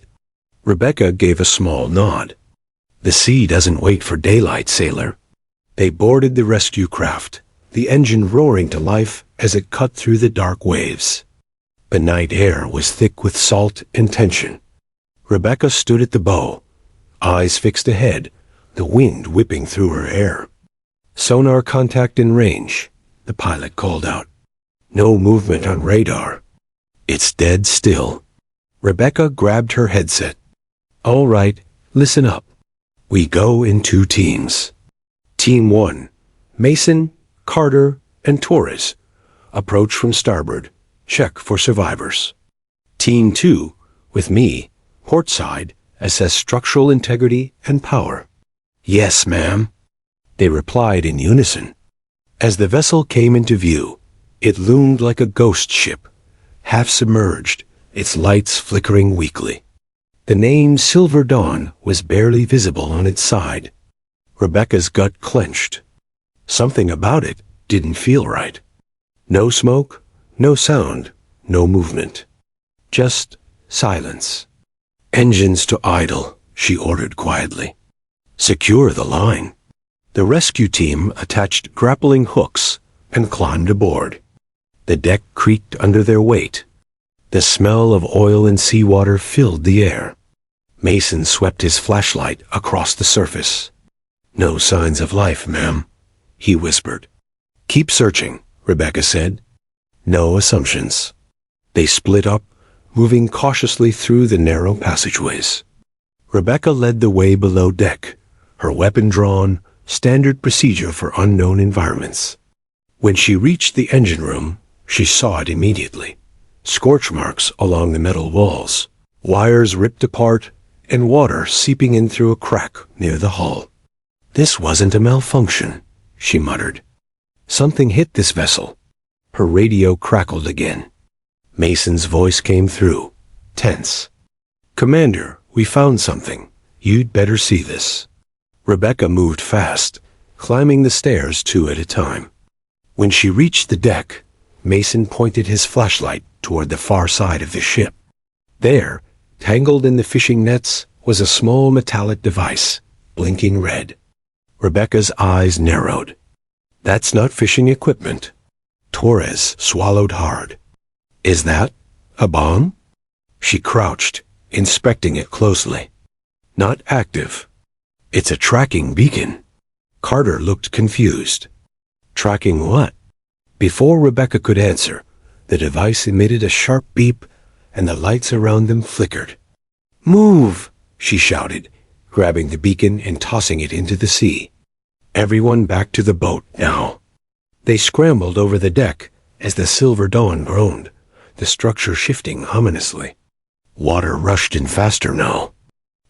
Rebecca gave a small nod. The sea doesn't wait for daylight, sailor. They boarded the rescue craft, the engine roaring to life as it cut through the dark waves. The night air was thick with salt and tension. Rebecca stood at the bow, eyes fixed ahead, the wind whipping through her hair. Sonar contact in range, the pilot called out. No movement on radar. It's dead still. Rebecca grabbed her headset. All right, listen up. We go in 2 teams. Team 1, Mason, Carter, and Torres. Approach from starboard. Check for survivors. Team 2, with me, portside, assess structural integrity and power. Yes, ma'am. They replied in unison. As the vessel came into view, it loomed like a ghost ship, half submerged, its lights flickering weakly. The name Silver Dawn was barely visible on its side. Rebecca's gut clenched. Something about it didn't feel right. No smoke, no sound, no movement. Just silence. Engines to idle, she ordered quietly. Secure the line. The rescue team attached grappling hooks and climbed aboard. The deck creaked under their weight. The smell of oil and seawater filled the air. Mason swept his flashlight across the surface. No signs of life, ma'am, he whispered. Keep searching, Rebecca said. No assumptions. They split up, moving cautiously through the narrow passageways. Rebecca led the way below deck, her weapon drawn, standard procedure for unknown environments. When she reached the engine room, she saw it immediately. Scorch marks along the metal walls, wires ripped apart, and water seeping in through a crack near the hull. This wasn't a malfunction, she muttered. Something hit this vessel. Her radio crackled again. Mason's voice came through, tense. Commander, we found something. You'd better see this. Rebecca moved fast, climbing the stairs 2 at a time. When she reached the deck, Mason pointed his flashlight toward the far side of the ship. There, tangled in the fishing nets, was a small metallic device, blinking red. Rebecca's eyes narrowed. That's not fishing equipment. Torres swallowed hard. Is that a bomb? She crouched, inspecting it closely. Not active. It's a tracking beacon. Carter looked confused. Tracking what? Before Rebecca could answer, the device emitted a sharp beep, and the lights around them flickered. Move, she shouted, grabbing the beacon and tossing it into the sea. Everyone back to the boat now. They scrambled over the deck as the Silver Dawn groaned, the structure shifting ominously. Water rushed in faster now.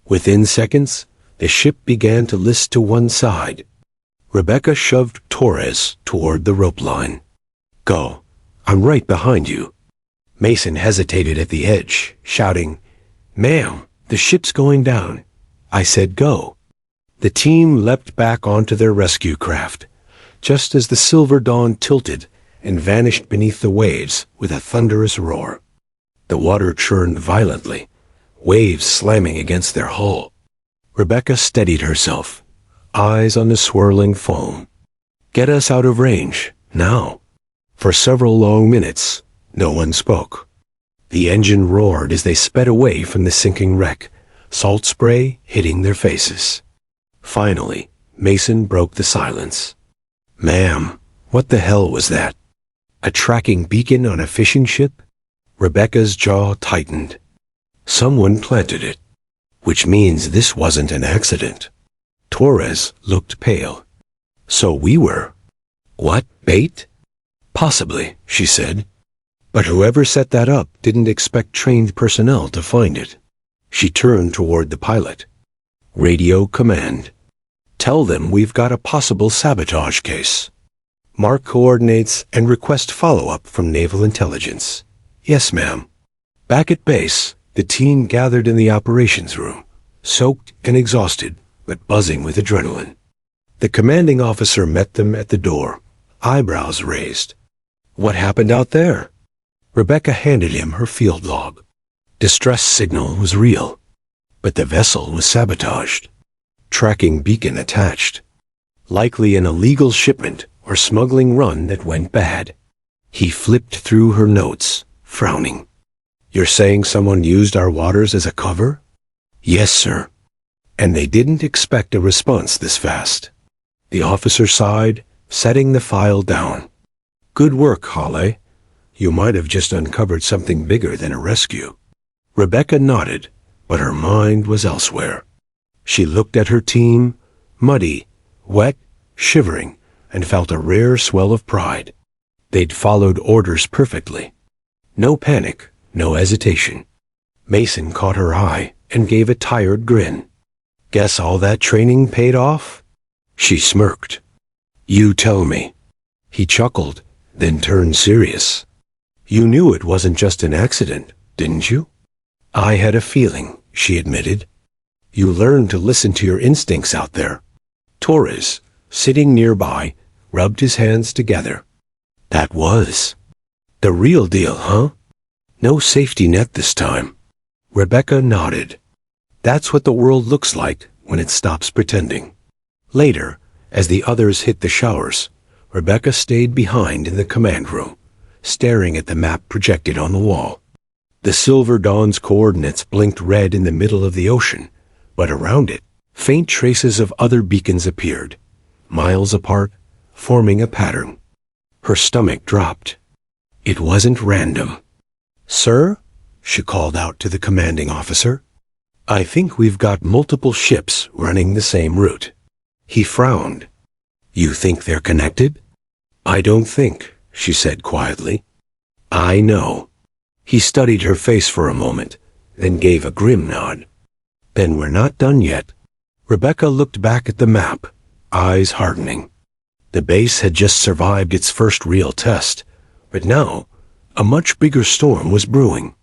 Within seconds, the ship began to list to one side. Rebecca shoved Torres toward the rope line. Go. I'm right behind you. Mason hesitated at the edge, shouting, Ma'am, the ship's going down. I said go. The team leapt back onto their rescue craft, just as the Silver Dawn tilted and vanished beneath the waves with a thunderous roar. The water churned violently, waves slamming against their hull. Rebecca steadied herself, eyes on the swirling foam. Get us out of range, now. For several long minutes, no one spoke. The engine roared as they sped away from the sinking wreck, salt spray hitting their faces. Finally, Mason broke the silence. Ma'am, what the hell was that? A tracking beacon on a fishing ship? Rebecca's jaw tightened. Someone planted it, which means this wasn't an accident. Torres looked pale. So we were. What, bait? Possibly, she said. But whoever set that up didn't expect trained personnel to find it. She turned toward the pilot. Radio command. Tell them we've got a possible sabotage case. Mark coordinates and request follow-up from Naval Intelligence. Yes, ma'am. Back at base, the team gathered in the operations room, soaked and exhausted, but buzzing with adrenaline. The commanding officer met them at the door, eyebrows raised. What happened out there? Rebecca handed him her field log. Distress signal was real, but the vessel was sabotaged. Tracking beacon attached. Likely an illegal shipment or smuggling run that went bad. He flipped through her notes, frowning. You're saying someone used our waters as a cover? Yes, sir. And they didn't expect a response this fast. The officer sighed, setting the file down. Good work, Holly. You might have just uncovered something bigger than a rescue. Rebecca nodded, but her mind was elsewhere. She looked at her team, muddy, wet, shivering, and felt a rare swell of pride. They'd followed orders perfectly. No panic, no hesitation. Mason caught her eye and gave a tired grin. Guess all that training paid off? She smirked. You tell me. He chuckled, then turned serious. You knew it wasn't just an accident, didn't you? I had a feeling, she admitted. You learned to listen to your instincts out there. Torres, sitting nearby, rubbed his hands together. That was the real deal, huh? No safety net this time. Rebecca nodded. That's what the world looks like when it stops pretending. Later, as the others hit the showers, Rebecca stayed behind in the command room, staring at the map projected on the wall. The Silver Dawn's coordinates blinked red in the middle of the ocean, but around it, faint traces of other beacons appeared, miles apart, forming a pattern. Her stomach dropped. It wasn't random. Sir, she called out to the commanding officer, I think we've got multiple ships running the same route. He frowned. You think they're connected? I don't think, she said quietly. I know. He studied her face for a moment, then gave a grim nod. Then we're not done yet. Rebecca looked back at the map, eyes hardening. The base had just survived its first real test, but now a much bigger storm was brewing.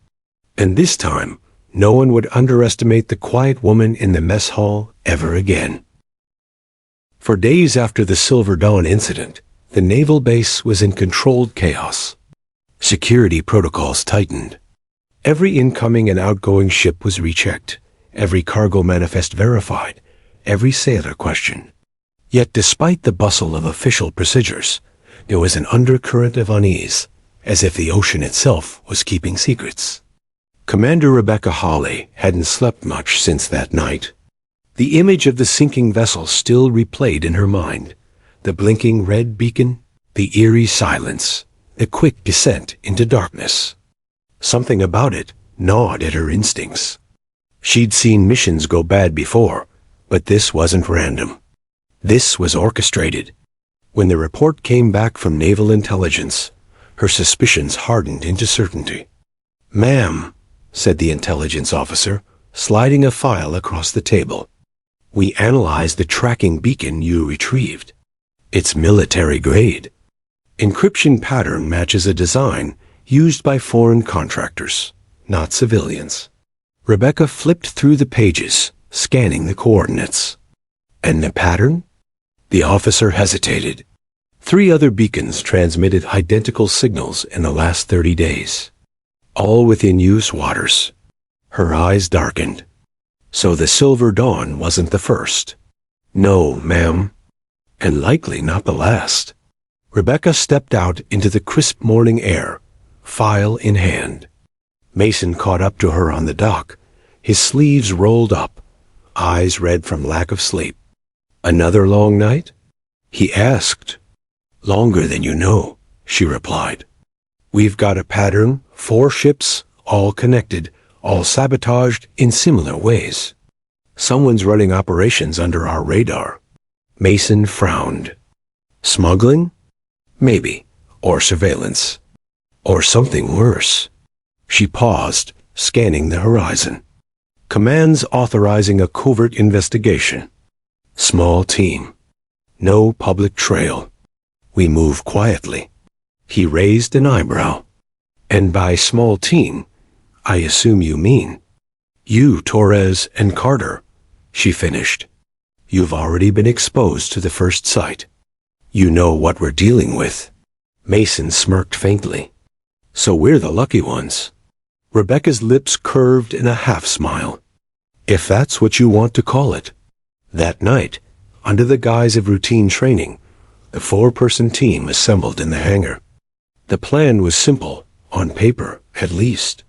And this time, no one would underestimate the quiet woman in the mess hall ever again. For days after the Silver Dawn incident, the naval base was in controlled chaos. Security protocols tightened. Every incoming and outgoing ship was rechecked, every cargo manifest verified, every sailor questioned. Yet despite the bustle of official procedures, there was an undercurrent of unease, as if the ocean itself was keeping secrets. Commander Rebecca Hawley hadn't slept much since that night. The image of the sinking vessel still replayed in her mind, the blinking red beacon, the eerie silence, the quick descent into darkness. Something about it gnawed at her instincts. She'd seen missions go bad before, but this wasn't random. This was orchestrated. When the report came back from naval intelligence, her suspicions hardened into certainty. Ma'am, said the intelligence officer, sliding a file across the table. We analyzed the tracking beacon you retrieved. It's military grade. Encryption pattern matches a design used by foreign contractors, not civilians. Rebecca flipped through the pages, scanning the coordinates. And the pattern? The officer hesitated. 3 other beacons transmitted identical signals in the last 30 days. All within use waters. Her eyes darkened. So the Silver Dawn wasn't the first. No, ma'am. And likely not the last. Rebecca stepped out into the crisp morning air, file in hand. Mason caught up to her on the dock, his sleeves rolled up, eyes red from lack of sleep. Another long night? He asked. Longer than you know, she replied. We've got a pattern, 4 ships, all connected, all sabotaged in similar ways. Someone's running operations under our radar. Mason frowned. Smuggling? Maybe. Or surveillance. Or something worse. She paused, scanning the horizon. Commands authorizing a covert investigation. Small team. No public trail. We move quietly. He raised an eyebrow. And by small team, I assume you mean you, Torres, and Carter, she finished. You've already been exposed to the first sight. You know what we're dealing with. Mason smirked faintly. So we're the lucky ones. Rebecca's lips curved in a half-smile. If that's what you want to call it. That night, under the guise of routine training, the 4-person team assembled in the hangar. The plan was simple, on paper, at least.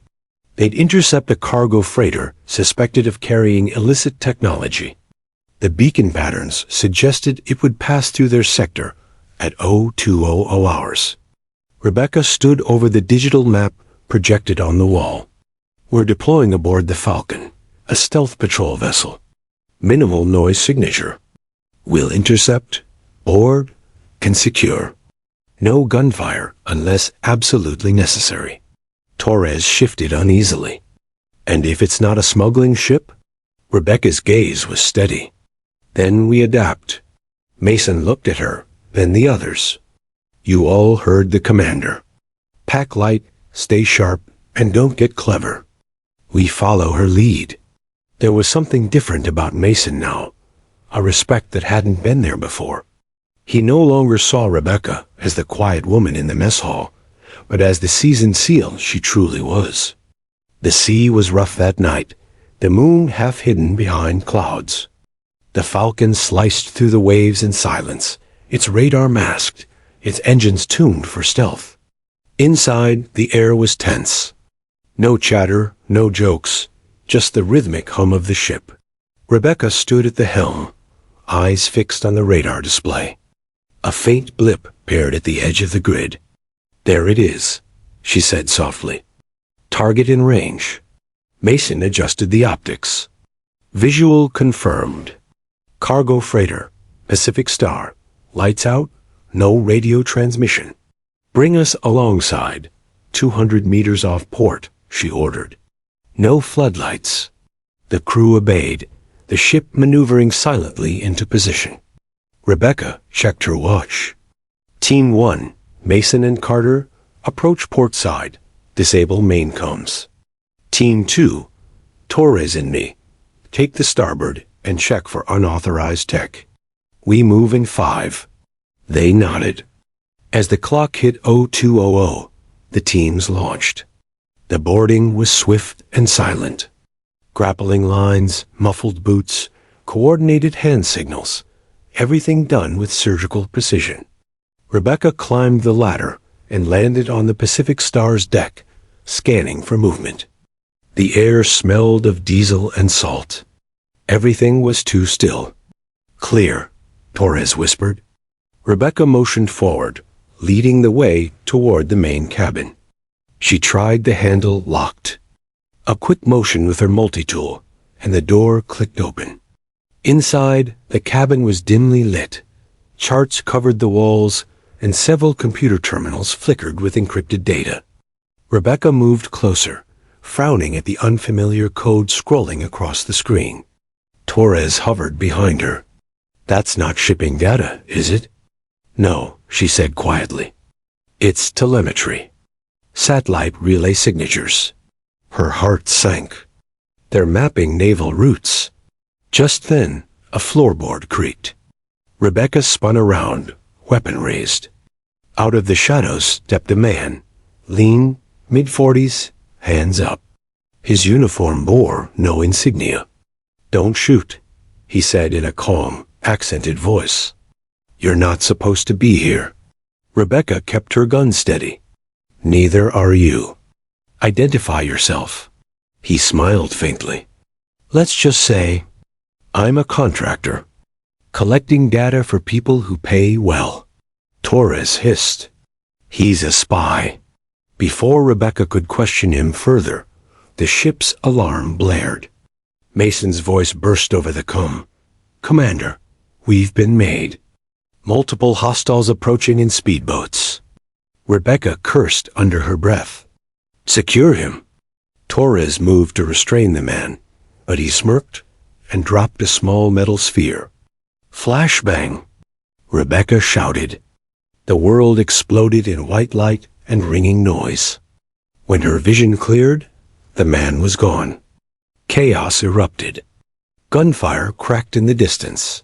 They'd intercept a cargo freighter suspected of carrying illicit technology. The beacon patterns suggested it would pass through their sector at 0200 hours. Rebecca stood over the digital map projected on the wall. We're deploying aboard the Falcon, a stealth patrol vessel. Minimal noise signature. We'll intercept, board, and secure. No gunfire unless absolutely necessary. Torres shifted uneasily. And if it's not a smuggling ship? Rebecca's gaze was steady. Then we adapt. Mason looked at her, then the others. You all heard the commander. Pack light, stay sharp, and don't get clever. We follow her lead. There was something different about Mason now, a respect that hadn't been there before. He no longer saw Rebecca as the quiet woman in the mess hall, but as the seasoned SEAL she truly was. The sea was rough that night, the moon half hidden behind clouds. The Falcon sliced through the waves in silence, its radar masked, its engines tuned for stealth. Inside, the air was tense. No chatter, no jokes, just the rhythmic hum of the ship. Rebecca stood at the helm, eyes fixed on the radar display. A faint blip appeared at the edge of the grid. There it is, she said softly. Target in range. Mason adjusted the optics. Visual confirmed. Cargo freighter, Pacific Star. Lights out, no radio transmission. Bring us alongside, 200 meters off port, she ordered. No floodlights. The crew obeyed, the ship maneuvering silently into position. Rebecca checked her watch. Team 1, Mason and Carter, approach port side. Disable main comms. Team 2, Torres and me, take the starboard and check for unauthorized tech. We move in 5. They nodded. As the clock hit 0200, the teams launched. The boarding was swift and silent. Grappling lines, muffled boots, coordinated hand signals, everything done with surgical precision. Rebecca climbed the ladder and landed on the Pacific Star's deck, scanning for movement. The air smelled of diesel and salt. Everything was too still. Clear, Torres whispered. Rebecca motioned forward, leading the way toward the main cabin. She tried the handle locked. A quick motion with her multi-tool, and the door clicked open. Inside, the cabin was dimly lit. Charts covered the walls, and several computer terminals flickered with encrypted data. Rebecca moved closer, frowning at the unfamiliar code scrolling across the screen. Torres hovered behind her. That's not shipping data, is it? No, she said quietly. It's telemetry. Satellite relay signatures. Her heart sank. They're mapping naval routes. Just then, a floorboard creaked. Rebecca spun around, weapon raised. Out of the shadows stepped a man, lean, mid-40s, hands up. His uniform bore no insignia. Don't shoot, he said in a calm, accented voice. You're not supposed to be here. Rebecca kept her gun steady. Neither are you. Identify yourself. He smiled faintly. Let's just say, I'm a contractor, collecting data for people who pay well. Torres hissed. He's a spy. Before Rebecca could question him further, the ship's alarm blared. Mason's voice burst over the comm. Commander, we've been made. Multiple hostiles approaching in speedboats. Rebecca cursed under her breath. Secure him. Torres moved to restrain the man, but he smirked and dropped a small metal sphere. Flashbang! Rebecca shouted. The world exploded in white light and ringing noise. When her vision cleared, the man was gone. Chaos erupted. Gunfire cracked in the distance.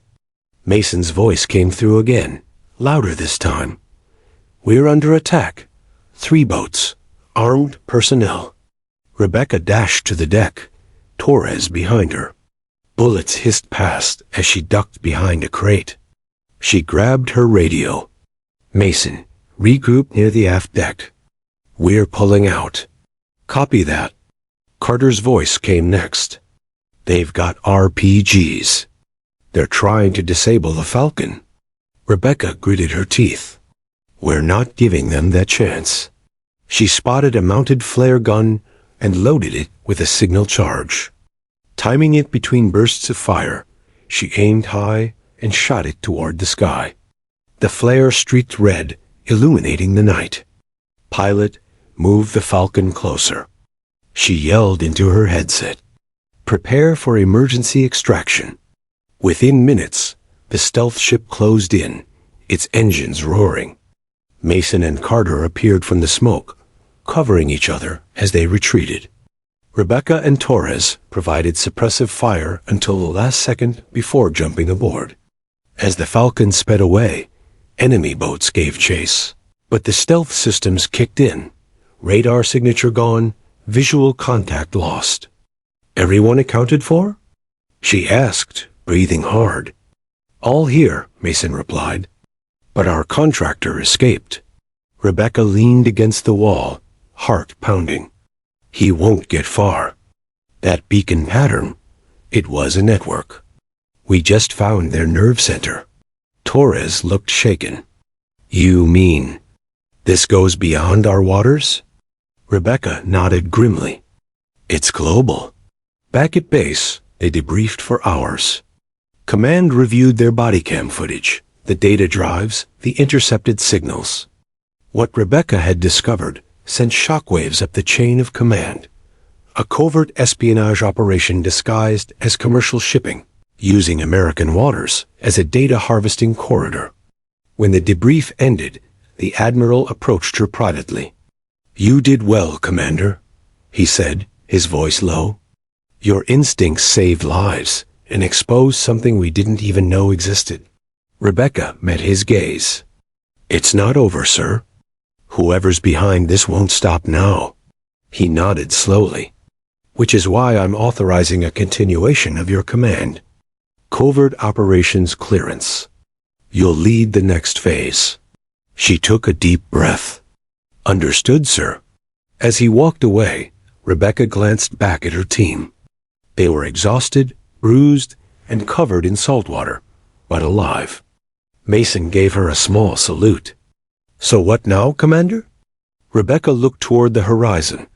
Mason's voice came through again, louder this time. We're under attack. 3 boats. Armed personnel. Rebecca dashed to the deck, Torres behind her. Bullets hissed past as she ducked behind a crate. She grabbed her radio. Mason, regroup near the aft deck. We're pulling out. Copy that. Carter's voice came next. They've got RPGs. They're trying to disable the Falcon. Rebecca gritted her teeth. We're not giving them that chance. She spotted a mounted flare gun and loaded it with a signal charge. Timing it between bursts of fire, she aimed high and shot it toward the sky. The flare streaked red, illuminating the night. Pilot, moved the Falcon closer. She yelled into her headset, "Prepare for emergency extraction." Within minutes, the stealth ship closed in, its engines roaring. Mason and Carter appeared from the smoke, covering each other as they retreated. Rebecca and Torres provided suppressive fire until the last second before jumping aboard. As the Falcon sped away, enemy boats gave chase, but the stealth systems kicked in. Radar signature gone, visual contact lost. "Everyone accounted for?" she asked, breathing hard. "All here," Mason replied. "But our contractor escaped." Rebecca leaned against the wall, heart pounding. "He won't get far. That beacon pattern, it was a network. We just found their nerve center." Torres looked shaken. "You mean this goes beyond our waters?" Rebecca nodded grimly. "It's global." Back at base, they debriefed for hours. Command reviewed their body cam footage, the data drives, the intercepted signals. What Rebecca had discovered sent shockwaves up the chain of command. A covert espionage operation disguised as commercial shipping, using American waters as a data harvesting corridor. When the debrief ended, the Admiral approached her privately. "You did well, Commander," he said, his voice low. "Your instincts saved lives and exposed something we didn't even know existed." Rebecca met his gaze. "It's not over, sir. Whoever's behind this won't stop now." He nodded slowly. "Which is why I'm authorizing a continuation of your command. Covert Operations Clearance. You'll lead the next phase." She took a deep breath. "Understood, sir." As he walked away, Rebecca glanced back at her team. They were exhausted, bruised, and covered in salt water, but alive. Mason gave her a small salute. "So what now, Commander?" Rebecca looked toward the horizon,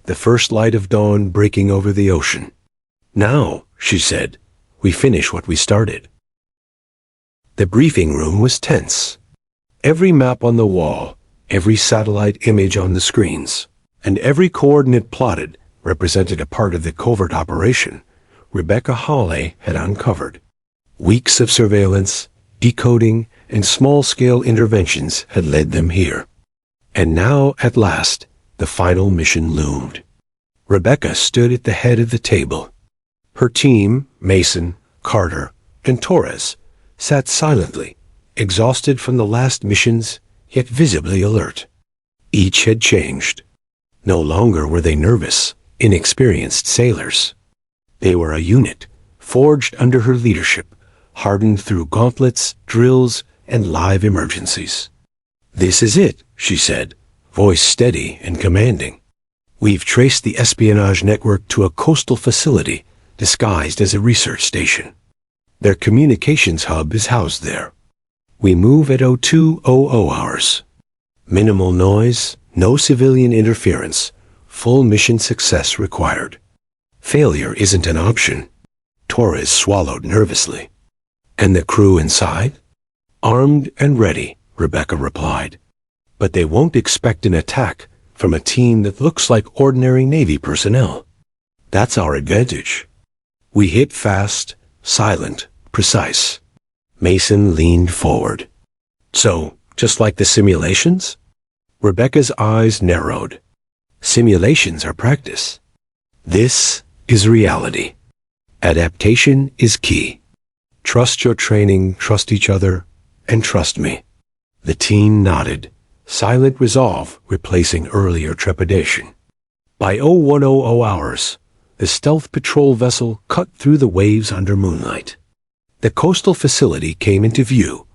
the first light of dawn breaking over the ocean. "Now," she said, "we finish what we started." The briefing room was tense. Every map on the wall, every satellite image on the screens, and every coordinate plotted represented a part of the covert operation Rebecca Hawley had uncovered. Weeks of surveillance, decoding, and small-scale interventions had led them here. And now, at last, the final mission loomed. Rebecca stood at the head of the table. Her team, Mason, Carter, and Torres, sat silently, exhausted from the last missions, yet visibly alert. Each had changed. No longer were they nervous, inexperienced sailors. They were a unit, forged under her leadership, hardened through gauntlets, drills, and live emergencies. "This is it," she said, voice steady and commanding. "We've traced the espionage network to a coastal facility disguised as a research station. Their communications hub is housed there. We move at 0200 hours. Minimal noise, no civilian interference, full mission success required. Failure isn't an option." Torres swallowed nervously. "And the crew inside?" "Armed and ready," Rebecca replied. "But they won't expect an attack from a team that looks like ordinary Navy personnel. That's our advantage. We hit fast, silent, precise." Mason leaned forward. "So, just like the simulations?" Rebecca's eyes narrowed. "Simulations are practice. This is reality. Adaptation is key. Trust your training, trust each other, and trust me." The team nodded, silent resolve replacing earlier trepidation. By 0100 hours, the stealth patrol vessel cut through the waves under moonlight. The coastal facility came into view,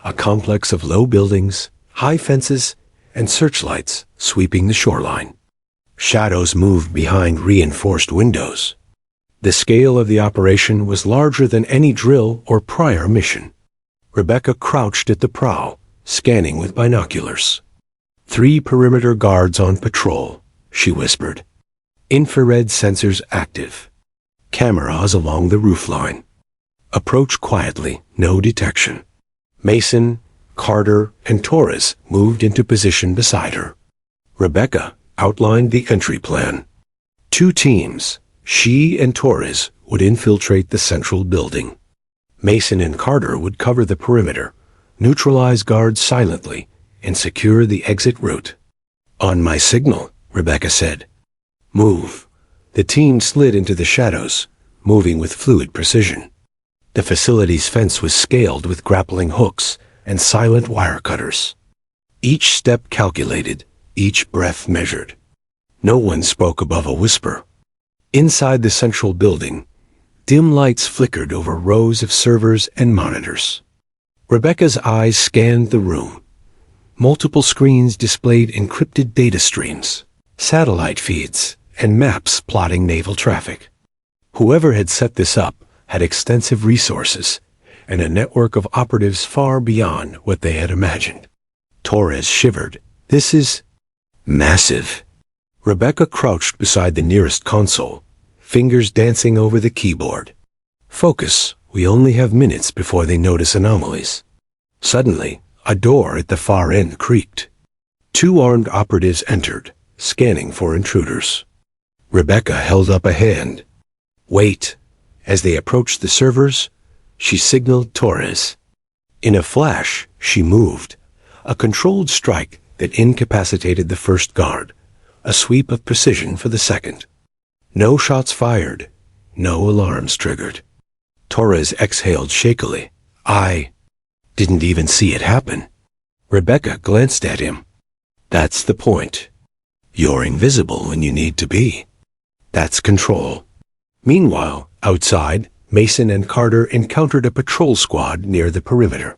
a complex of low buildings, high fences, and searchlights sweeping the shoreline. Shadows moved behind reinforced windows. The scale of the operation was larger than any drill or prior mission. Rebecca crouched at the prow, scanning with binoculars. 3 perimeter guards on patrol, she whispered. Infrared sensors active. Cameras along the roofline. Approach quietly, no detection. Mason, Carter, and Torres moved into position beside her. Rebecca outlined the entry plan. 2 teams, she and Torres, would infiltrate the central building. Mason and Carter would cover the perimeter, neutralize guards silently, and secure the exit route. "On my signal," Rebecca said. "Move." The team slid into the shadows, moving with fluid precision. The facility's fence was scaled with grappling hooks and silent wire cutters. Each step calculated, each breath measured. No one spoke above a whisper. Inside the central building, dim lights flickered over rows of servers and monitors. Rebecca's eyes scanned the room. Multiple screens displayed encrypted data streams, satellite feeds, and maps plotting naval traffic. Whoever had set this up had extensive resources and a network of operatives far beyond what they had imagined. Torres shivered. "This is massive." Rebecca crouched beside the nearest console, fingers dancing over the keyboard. "Focus. We only have minutes before they notice anomalies." Suddenly, a door at the far end creaked. 2 armed operatives entered, scanning for intruders. Rebecca held up a hand. "Wait." As they approached the servers, she signaled Torres. In a flash, she moved. A controlled strike that incapacitated the first guard, a sweep of precision for the second. No shots fired, no alarms triggered. Torres exhaled shakily. "I didn't even see it happen." Rebecca glanced at him. "That's the point. You're invisible when you need to be. That's control." Meanwhile, outside, Mason and Carter encountered a patrol squad near the perimeter.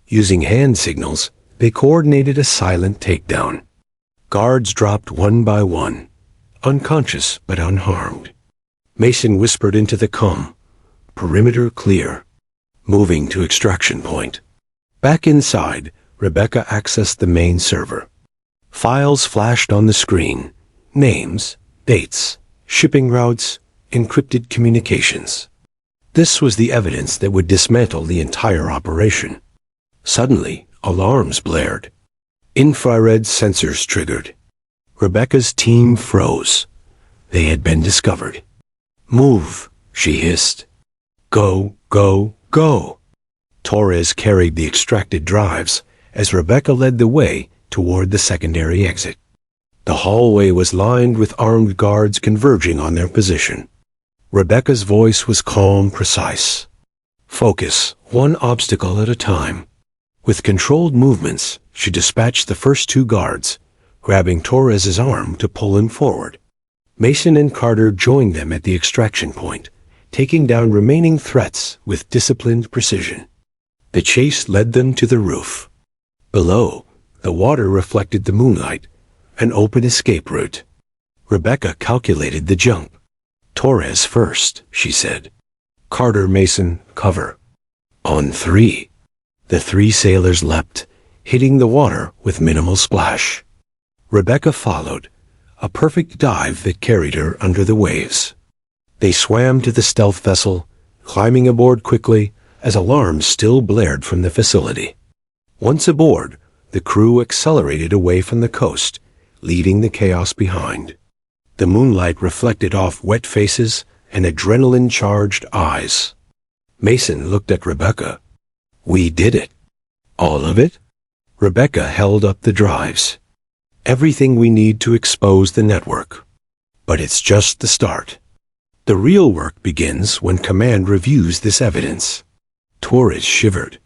Using hand signals, they coordinated a silent takedown. Guards dropped one by one, unconscious but unharmed. Mason whispered into the comm, "Perimeter clear." Moving to extraction point. Back inside, Rebecca accessed the main server. Files flashed on the screen. Names, dates, shipping routes, encrypted communications. This was the evidence that would dismantle the entire operation. Suddenly, alarms blared. Infrared sensors triggered. Rebecca's team froze. They had been discovered. "Move," she hissed. "Go, go, go." Torres carried the extracted drives as Rebecca led the way toward the secondary exit. The hallway was lined with armed guards converging on their position. Rebecca's voice was calm, precise. "Focus, one obstacle at a time." With controlled movements, she dispatched the first 2 guards, grabbing Torres's arm to pull him forward. Mason and Carter joined them at the extraction point, taking down remaining threats with disciplined precision. The chase led them to the roof. Below, the water reflected the moonlight, an open escape route. Rebecca calculated the jump. "Torres first," she said. "Carter, Mason, cover." On 3. The 3 sailors leapt, hitting the water with minimal splash. Rebecca followed, a perfect dive that carried her under the waves. They swam to the stealth vessel, climbing aboard quickly as alarms still blared from the facility. Once aboard, the crew accelerated away from the coast, leaving the chaos behind. The moonlight reflected off wet faces and adrenaline-charged eyes. Mason looked at Rebecca. "We did it." "All of it?" Rebecca held up the drives. "Everything we need to expose the network. But it's just the start. The real work begins when Command reviews this evidence." Torres shivered.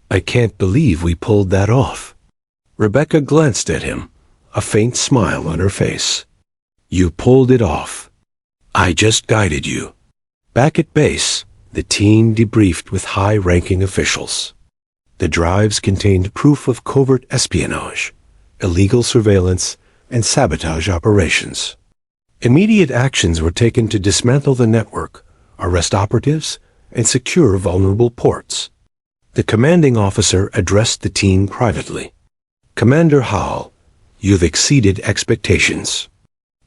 "I can't believe we pulled that off." Rebecca glanced at him, a faint smile on her face. "You pulled it off. I just guided you." Back at base, the team debriefed with high-ranking officials. The drives contained proof of covert espionage, illegal surveillance, and sabotage operations. Immediate actions were taken to dismantle the network, arrest operatives, and secure vulnerable ports. The commanding officer addressed the team privately. "Commander Howell, you've exceeded expectations.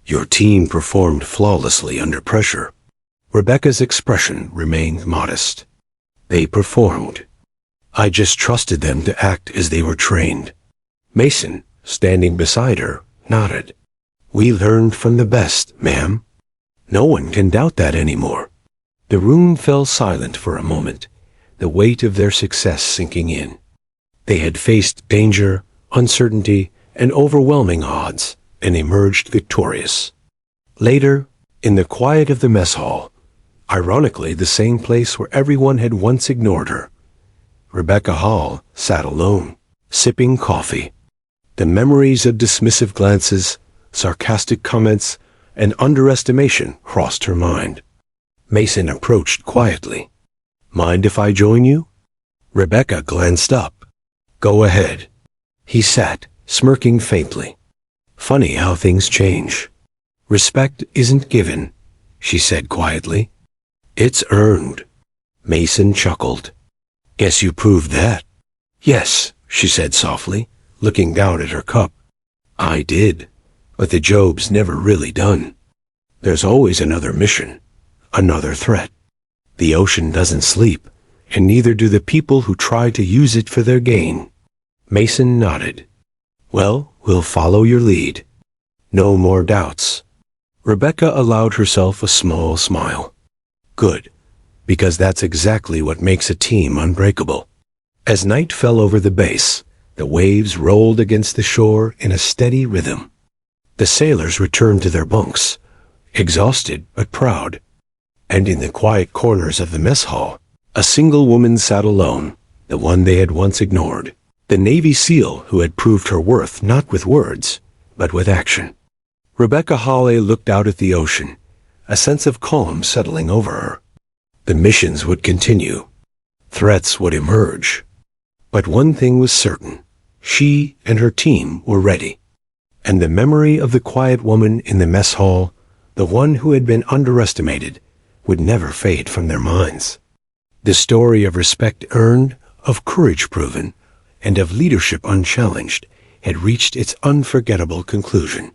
Your team performed flawlessly under pressure." Rebecca's expression remained modest. "They performed. I just trusted them to act as they were trained." Mason, standing beside her, nodded. "We learned from the best, ma'am. No one can doubt that anymore." The room fell silent for a moment, the weight of their success sinking in. They had faced danger, uncertainty, and overwhelming odds, and emerged victorious. Later, in the quiet of the mess hall, ironically the same place where everyone had once ignored her, Rebecca Hall sat alone, sipping coffee. The memories of dismissive glances, sarcastic comments, and underestimation crossed her mind. Mason approached quietly. "Mind if I join you?" Rebecca glanced up. "Go ahead." He sat, smirking faintly. "Funny how things change. Respect isn't given," she said quietly. "It's earned." Mason chuckled. "Guess you proved that." "Yes," she said softly, looking down at her cup. "I did, but the job's never really done. There's always another mission, another threat. The ocean doesn't sleep, and neither do the people who try to use it for their gain." Mason nodded. "Well, we'll follow your lead. No more doubts." Rebecca allowed herself a small smile. "Good, because that's exactly what makes a team unbreakable." As night fell over the base, the waves rolled against the shore in a steady rhythm. The sailors returned to their bunks, exhausted but proud. And in the quiet corners of the mess hall, a single woman sat alone, the one they had once ignored, the Navy SEAL who had proved her worth not with words, but with action. Rebecca Hawley looked out at the ocean, a sense of calm settling over her. The missions would continue. Threats would emerge. But one thing was certain. She and her team were ready. And the memory of the quiet woman in the mess hall, the one who had been underestimated, would never fade from their minds. The story of respect earned, of courage proven, and of leadership unchallenged had reached its unforgettable conclusion.